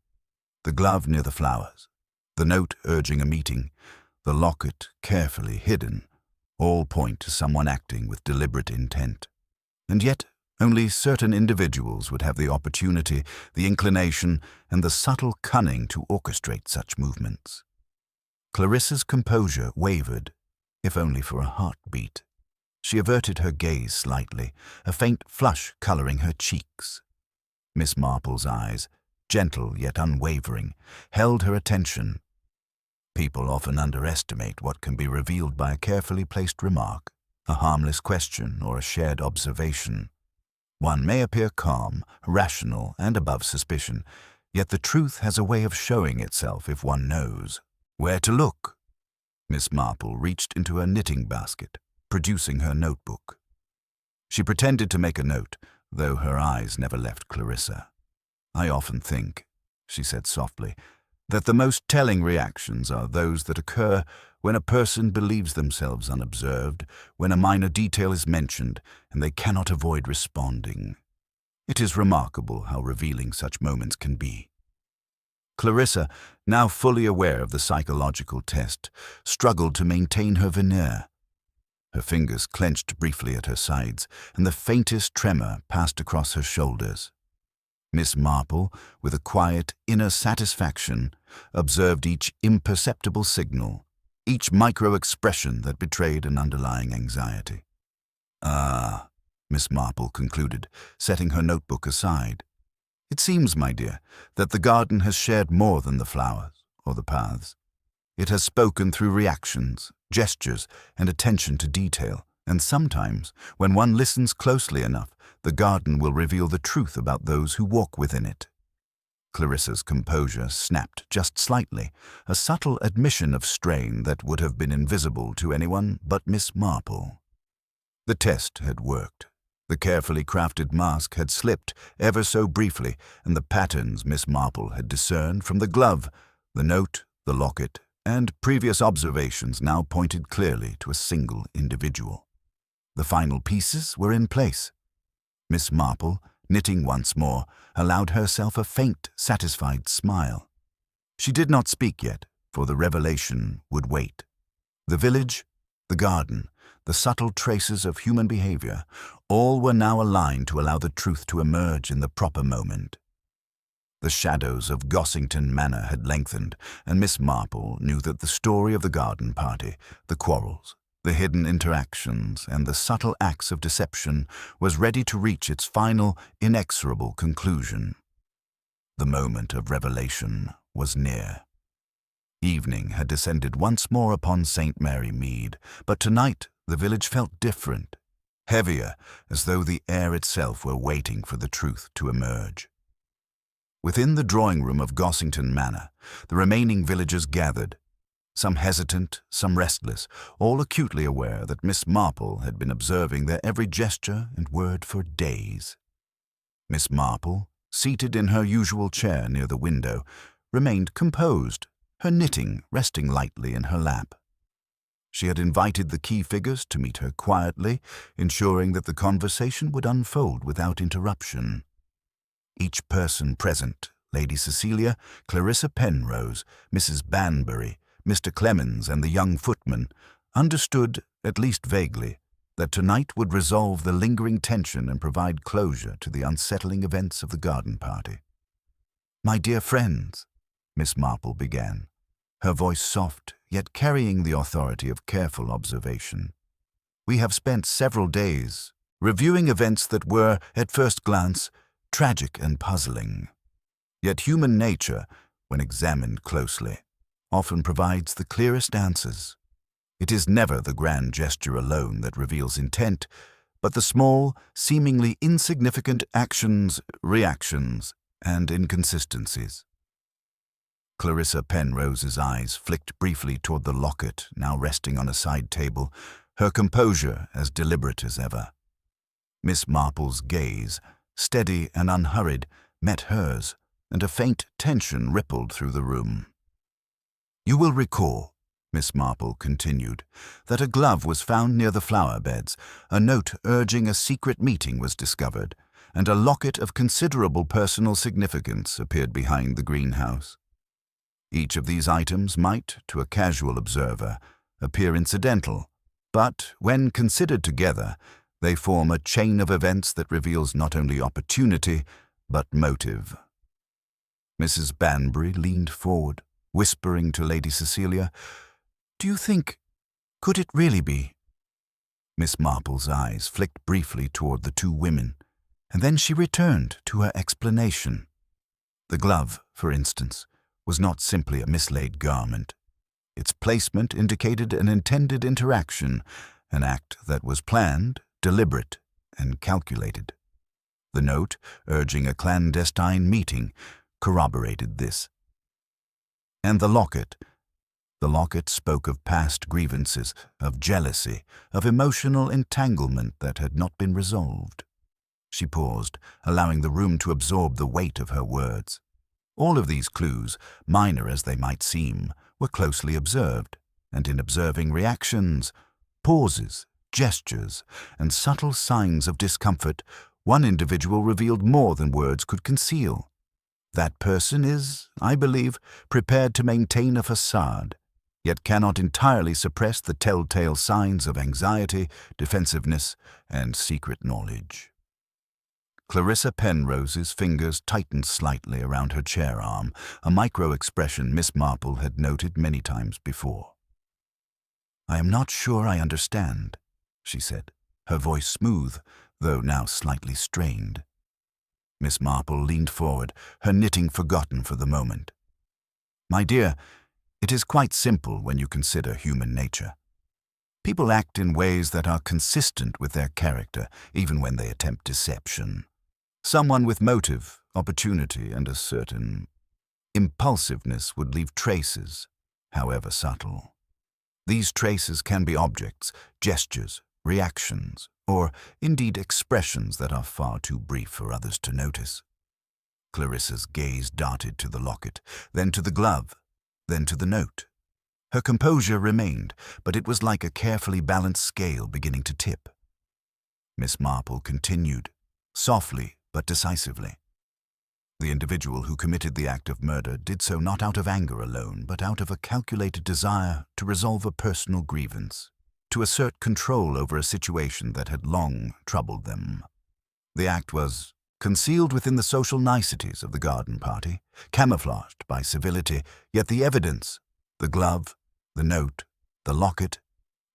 The glove near the flowers, the note urging a meeting, the locket carefully hidden, all point to someone acting with deliberate intent. And yet, only certain individuals would have the opportunity, the inclination, and the subtle cunning to orchestrate such movements. Clarissa's composure wavered, if only for a heartbeat. She averted her gaze slightly, a faint flush coloring her cheeks. Miss Marple's eyes, gentle yet unwavering, held her attention. People often underestimate what can be revealed by a carefully placed remark, a harmless question, or a shared observation. One may appear calm, rational, and above suspicion, yet the truth has a way of showing itself if one knows where to look. Miss Marple reached into her knitting basket, producing her notebook. She pretended to make a note, though her eyes never left Clarissa. "I often think," she said softly, "that the most telling reactions are those that occur when a person believes themselves unobserved, when a minor detail is mentioned, and they cannot avoid responding. It is remarkable how revealing such moments can be." Clarissa, now fully aware of the psychological test, struggled to maintain her veneer. Her fingers clenched briefly at her sides, and the faintest tremor passed across her shoulders. Miss Marple, with a quiet inner satisfaction, observed each imperceptible signal, each micro-expression that betrayed an underlying anxiety. "Ah," Miss Marple concluded, setting her notebook aside. "It seems, my dear, that the garden has shared more than the flowers or the paths. It has spoken through reactions, gestures, and attention to detail, and sometimes, when one listens closely enough, the garden will reveal the truth about those who walk within it." Clarissa's composure snapped just slightly, a subtle admission of strain that would have been invisible to anyone but Miss Marple. The test had worked. The carefully crafted mask had slipped ever so briefly, and the patterns Miss Marple had discerned from the glove, the note, the locket, and previous observations now pointed clearly to a single individual. The final pieces were in place. Miss Marple, knitting once more, allowed herself a faint, satisfied smile. She did not speak yet, for the revelation would wait. The village, the garden, the subtle traces of human behavior, all were now aligned to allow the truth to emerge in the proper moment. The shadows of Gossington Manor had lengthened, and Miss Marple knew that the story of the garden party, the quarrels, the hidden interactions, and the subtle acts of deception was ready to reach its final, inexorable conclusion. The moment of revelation was near. Evening had descended once more upon St. Mary Mead, but tonight the village felt different, heavier, as though the air itself were waiting for the truth to emerge. Within the drawing-room of Gossington Manor, the remaining villagers gathered, some hesitant, some restless, all acutely aware that Miss Marple had been observing their every gesture and word for days. Miss Marple, seated in her usual chair near the window, remained composed, her knitting resting lightly in her lap. She had invited the key figures to meet her quietly, ensuring that the conversation would unfold without interruption. Each person present, Lady Cecilia, Clarissa Penrose, Mrs. Banbury, Mr. Clemens, and the young footman, understood, at least vaguely, that tonight would resolve the lingering tension and provide closure to the unsettling events of the garden party. "My dear friends," Miss Marple began, her voice soft, yet carrying the authority of careful observation. "We have spent several days reviewing events that were, at first glance, tragic and puzzling. Yet human nature, when examined closely, often provides the clearest answers. It is never the grand gesture alone that reveals intent, but the small, seemingly insignificant actions, reactions, and inconsistencies." Clarissa Penrose's eyes flicked briefly toward the locket now resting on a side table, her composure as deliberate as ever. Miss Marple's gaze, steady and unhurried, met hers, and a faint tension rippled through the room. "You will recall," Miss Marple continued, "that a glove was found near the flower beds, a note urging a secret meeting was discovered, and a locket of considerable personal significance appeared behind the greenhouse. Each of these items might, to a casual observer, appear incidental, but when considered together, they form a chain of events that reveals not only opportunity, but motive." Mrs. Banbury leaned forward, whispering to Lady Cecilia, "Do you think, could it really be?" Miss Marple's eyes flicked briefly toward the two women, and then she returned to her explanation. The glove, for instance, was not simply a mislaid garment. Its placement indicated an intended interaction, an act that was planned, deliberate, and calculated. The note, urging a clandestine meeting, corroborated this. And the locket. The locket spoke of past grievances, of jealousy, of emotional entanglement that had not been resolved. She paused, allowing the room to absorb the weight of her words. All of these clues, minor as they might seem, were closely observed, and in observing reactions, pauses, gestures, and subtle signs of discomfort, one individual revealed more than words could conceal. That person is, I believe, prepared to maintain a facade, yet cannot entirely suppress the telltale signs of anxiety, defensiveness, and secret knowledge. Clarissa Penrose's fingers tightened slightly around her chair arm, a micro-expression Miss Marple had noted many times before. "I am not sure I understand," she said, her voice smooth, though now slightly strained. Miss Marple leaned forward, her knitting forgotten for the moment. "My dear, it is quite simple when you consider human nature. People act in ways that are consistent with their character, even when they attempt deception. Someone with motive, opportunity, and a certain impulsiveness would leave traces, however subtle. These traces can be objects, gestures, reactions, or indeed expressions that are far too brief for others to notice." Clarissa's gaze darted to the locket, then to the glove, then to the note. Her composure remained, but it was like a carefully balanced scale beginning to tip. Miss Marple continued, softly but decisively. The individual who committed the act of murder did so not out of anger alone, but out of a calculated desire to resolve a personal grievance, to assert control over a situation that had long troubled them. The act was concealed within the social niceties of the garden party, camouflaged by civility, yet the evidence, the glove, the note, the locket,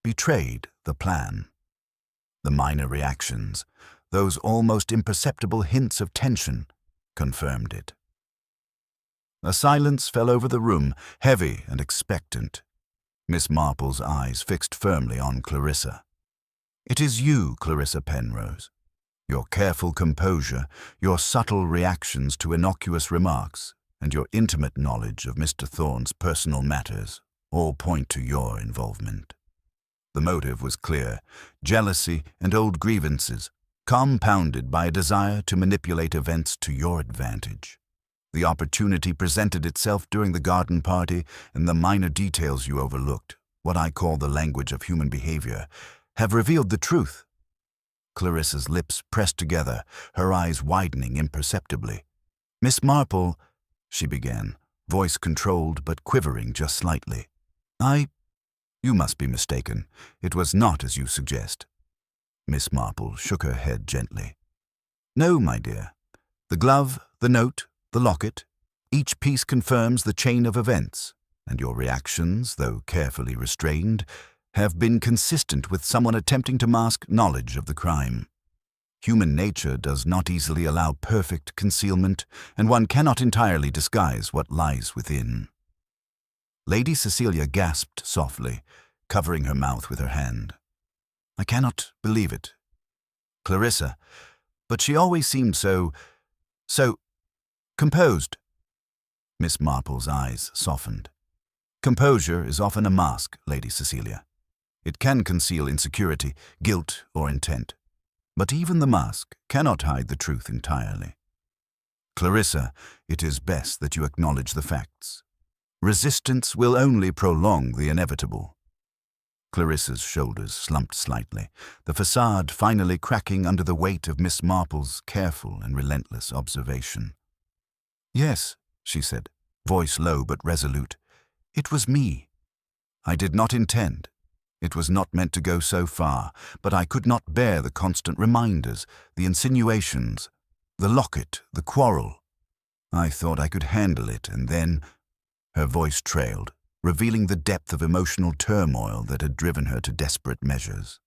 betrayed the plan. The minor reactions, those almost imperceptible hints of tension, confirmed it. A silence fell over the room, heavy and expectant. Miss Marple's eyes fixed firmly on Clarissa. "It is you, Clarissa Penrose. Your careful composure, your subtle reactions to innocuous remarks, and your intimate knowledge of Mr. Thorne's personal matters all point to your involvement." The motive was clear: jealousy and old grievances, compounded by a desire to manipulate events to your advantage. The opportunity presented itself during the garden party, and the minor details you overlooked, what I call the language of human behavior, have revealed the truth. Clarissa's lips pressed together, her eyes widening imperceptibly. "Miss Marple," she began, voice controlled but quivering just slightly. You must be mistaken. It was not as you suggest." Miss Marple shook her head gently. "No, my dear. The glove, the note, the locket, each piece confirms the chain of events, and your reactions, though carefully restrained, have been consistent with someone attempting to mask knowledge of the crime. Human nature does not easily allow perfect concealment, and one cannot entirely disguise what lies within." Lady Cecilia gasped softly, covering her mouth with her hand. "I cannot believe it. Clarissa, but she always seemed so composed." Miss Marple's eyes softened. "Composure is often a mask, Lady Cecilia. It can conceal insecurity, guilt, or intent. But even the mask cannot hide the truth entirely. Clarissa, it is best that you acknowledge the facts. Resistance will only prolong the inevitable." Clarissa's shoulders slumped slightly, the facade finally cracking under the weight of Miss Marple's careful and relentless observation. "Yes," she said, voice low but resolute. "It was me. I did not intend. It was not meant to go so far, but I could not bear the constant reminders, the insinuations, the locket, the quarrel. I thought I could handle it, and then Her voice trailed, revealing the depth of emotional turmoil that had driven her to desperate measures.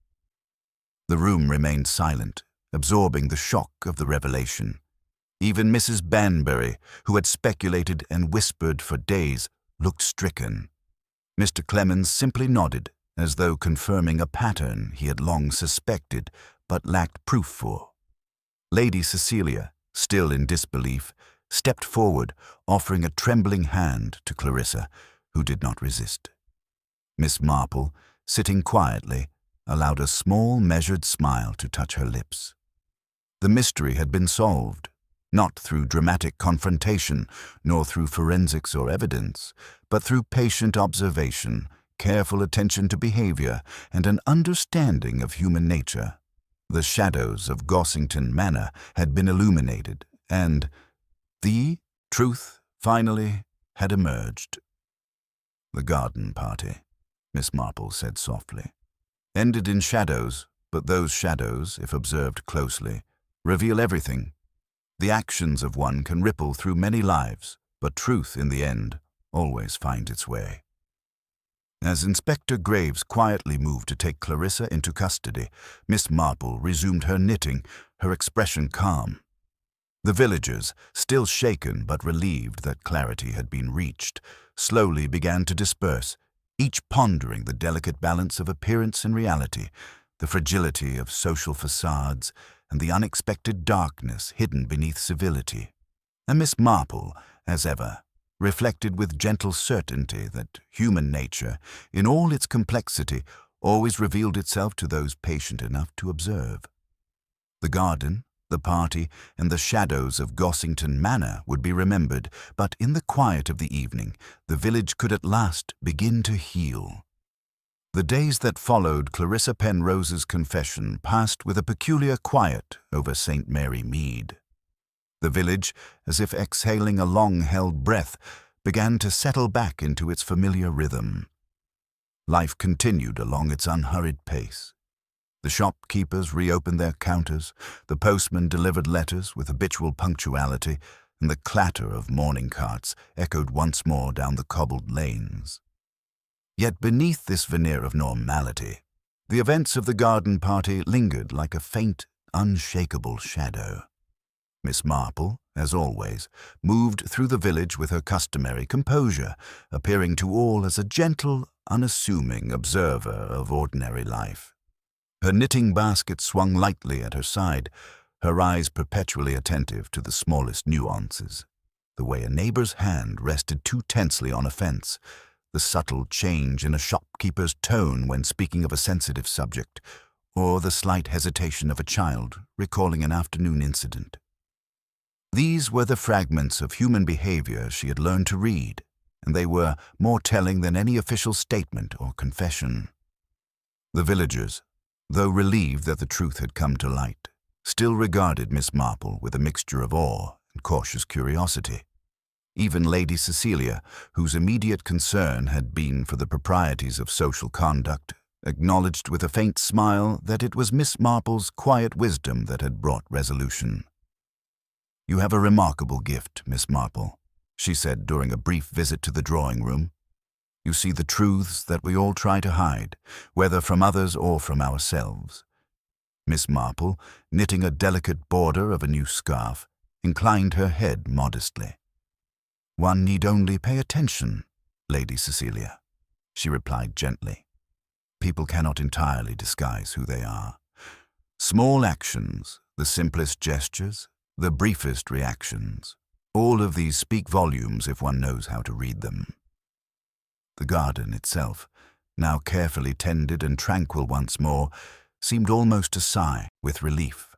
The room remained silent, absorbing the shock of the revelation. Even Mrs. Banbury, who had speculated and whispered for days, looked stricken. Mr. Clemens simply nodded, as though confirming a pattern he had long suspected but lacked proof for. Lady Cecilia, still in disbelief, stepped forward, offering a trembling hand to Clarissa, who did not resist. Miss Marple, sitting quietly, allowed a small, measured smile to touch her lips. The mystery had been solved, not through dramatic confrontation, nor through forensics or evidence, but through patient observation, careful attention to behavior, and an understanding of human nature. The shadows of Gossington Manor had been illuminated, and the truth, finally, had emerged. The garden party, Miss Marple said softly, ended in shadows, but those shadows, if observed closely, reveal everything. The actions of one can ripple through many lives, but truth, in the end, always finds its way. As Inspector Graves quietly moved to take Clarissa into custody, Miss Marple resumed her knitting, her expression calm. The villagers, still shaken but relieved that clarity had been reached, slowly began to disperse, each pondering the delicate balance of appearance and reality, the fragility of social facades, and the unexpected darkness hidden beneath civility. And Miss Marple, as ever, reflected with gentle certainty that human nature, in all its complexity, always revealed itself to those patient enough to observe. The garden, the party, and the shadows of Gossington Manor would be remembered, but in the quiet of the evening, the village could at last begin to heal. The days that followed Clarissa Penrose's confession passed with a peculiar quiet over St. Mary Mead. The village, as if exhaling a long-held breath, began to settle back into its familiar rhythm. Life continued along its unhurried pace. The shopkeepers reopened their counters, the postman delivered letters with habitual punctuality, and the clatter of mourning carts echoed once more down the cobbled lanes. Yet beneath this veneer of normality, the events of the garden party lingered like a faint, unshakable shadow. Miss Marple, as always, moved through the village with her customary composure, appearing to all as a gentle, unassuming observer of ordinary life. Her knitting basket swung lightly at her side, her eyes perpetually attentive to the smallest nuances, the way a neighbor's hand rested too tensely on a fence, the subtle change in a shopkeeper's tone when speaking of a sensitive subject, or the slight hesitation of a child recalling an afternoon incident. These were the fragments of human behavior she had learned to read, and they were more telling than any official statement or confession. The villagers, though relieved that the truth had come to light, still regarded Miss Marple with a mixture of awe and cautious curiosity. Even Lady Cecilia, whose immediate concern had been for the proprieties of social conduct, acknowledged with a faint smile that it was Miss Marple's quiet wisdom that had brought resolution. "You have a remarkable gift, Miss Marple," she said during a brief visit to the drawing-room. "You see the truths that we all try to hide, whether from others or from ourselves." Miss Marple, knitting a delicate border of a new scarf, inclined her head modestly. "One need only pay attention, Lady Cecilia," she replied gently. "People cannot entirely disguise who they are. Small actions, the simplest gestures, the briefest reactions, all of these speak volumes if one knows how to read them." The garden itself, now carefully tended and tranquil once more, seemed almost to sigh with relief.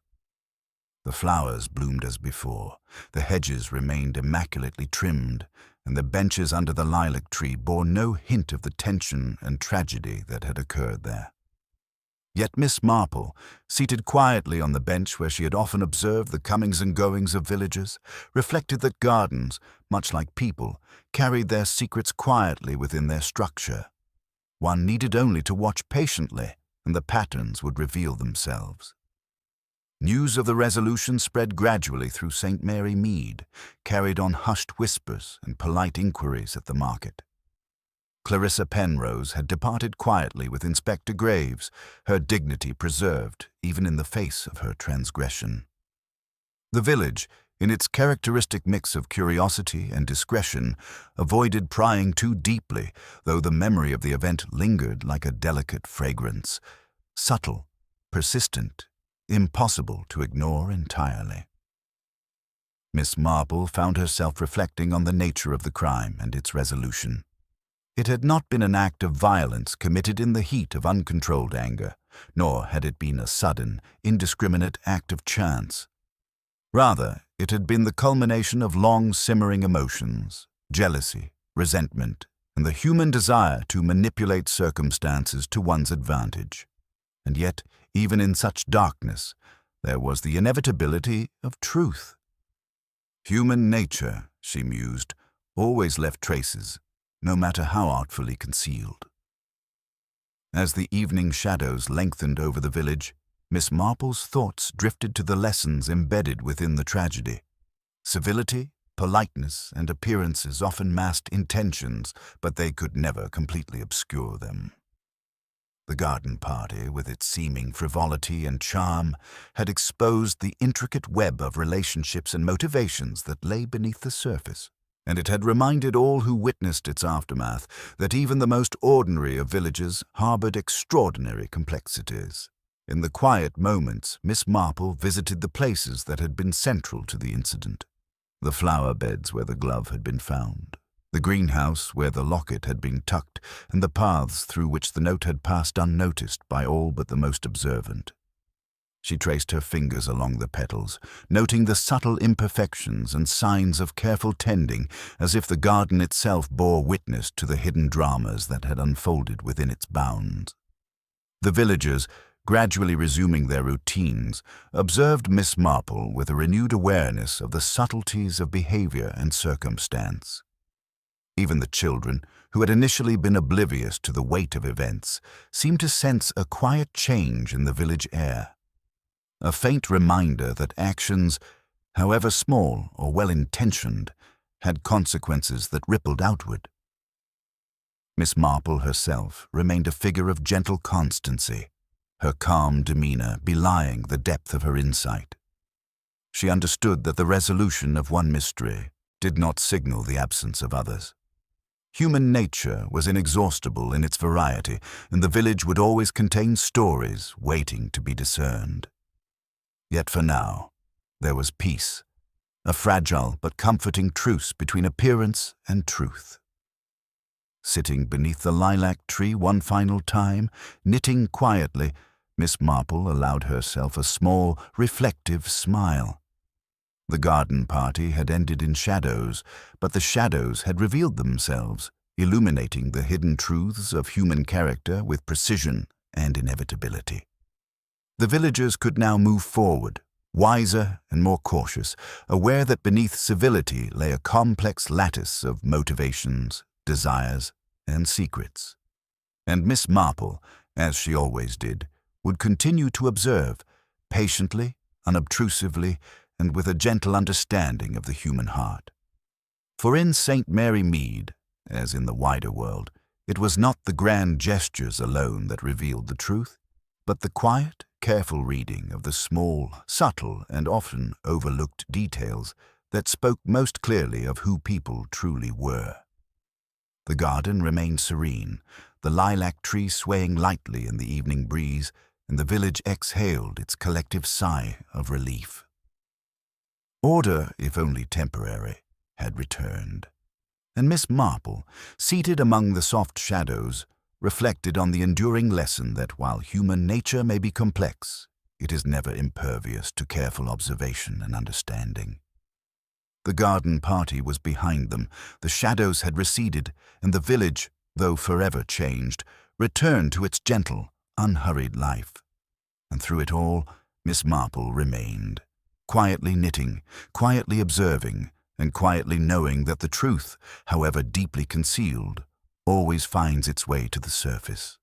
The flowers bloomed as before, the hedges remained immaculately trimmed, and the benches under the lilac tree bore no hint of the tension and tragedy that had occurred there. Yet Miss Marple, seated quietly on the bench where she had often observed the comings and goings of villagers, reflected that gardens, much like people, carried their secrets quietly within their structure. One needed only to watch patiently, and the patterns would reveal themselves. News of the resolution spread gradually through St. Mary Mead, carried on hushed whispers and polite inquiries at the market. Clarissa Penrose had departed quietly with Inspector Graves, her dignity preserved even in the face of her transgression. The village, in its characteristic mix of curiosity and discretion, avoided prying too deeply, though the memory of the event lingered like a delicate fragrance, subtle, persistent, impossible to ignore entirely. Miss Marple found herself reflecting on the nature of the crime and its resolution. It had not been an act of violence committed in the heat of uncontrolled anger, nor had it been a sudden, indiscriminate act of chance. Rather, it had been the culmination of long simmering emotions, jealousy, resentment, and the human desire to manipulate circumstances to one's advantage. And yet, even in such darkness, there was the inevitability of truth. Human nature, she mused, always left traces, no matter how artfully concealed. As the evening shadows lengthened over the village, Miss Marple's thoughts drifted to the lessons embedded within the tragedy. Civility, politeness, and appearances often masked intentions, but they could never completely obscure them. The garden party, with its seeming frivolity and charm, had exposed the intricate web of relationships and motivations that lay beneath the surface, and it had reminded all who witnessed its aftermath that even the most ordinary of villages harbored extraordinary complexities. In the quiet moments, Miss Marple visited the places that had been central to the incident. The flower beds where the glove had been found, the greenhouse where the locket had been tucked, and the paths through which the note had passed unnoticed by all but the most observant. She traced her fingers along the petals, noting the subtle imperfections and signs of careful tending, as if the garden itself bore witness to the hidden dramas that had unfolded within its bounds. The villagers, gradually resuming their routines, observed Miss Marple with a renewed awareness of the subtleties of behavior and circumstance. Even the children, who had initially been oblivious to the weight of events, seemed to sense a quiet change in the village air. A faint reminder that actions, however small or well-intentioned, had consequences that rippled outward. Miss Marple herself remained a figure of gentle constancy, her calm demeanor belying the depth of her insight. She understood that the resolution of one mystery did not signal the absence of others. Human nature was inexhaustible in its variety, and the village would always contain stories waiting to be discerned. Yet for now, there was peace, a fragile but comforting truce between appearance and truth. Sitting beneath the lilac tree one final time, knitting quietly, Miss Marple allowed herself a small, reflective smile. The garden party had ended in shadows, but the shadows had revealed themselves, illuminating the hidden truths of human character with precision and inevitability. The villagers could now move forward, wiser and more cautious, aware that beneath civility lay a complex lattice of motivations, desires, and secrets. And Miss Marple, as she always did, would continue to observe, patiently, unobtrusively, and with a gentle understanding of the human heart. For in St. Mary Mead, as in the wider world, it was not the grand gestures alone that revealed the truth, but the quiet, careful reading of the small, subtle, and often overlooked details that spoke most clearly of who people truly were. The garden remained serene, the lilac tree swaying lightly in the evening breeze, and the village exhaled its collective sigh of relief. Order, if only temporary, had returned, and Miss Marple, seated among the soft shadows, reflected on the enduring lesson that while human nature may be complex, it is never impervious to careful observation and understanding. The garden party was behind them, the shadows had receded, and the village, though forever changed, returned to its gentle, unhurried life. And through it all, Miss Marple remained, quietly knitting, quietly observing, and quietly knowing that the truth, however deeply concealed, always finds its way to the surface.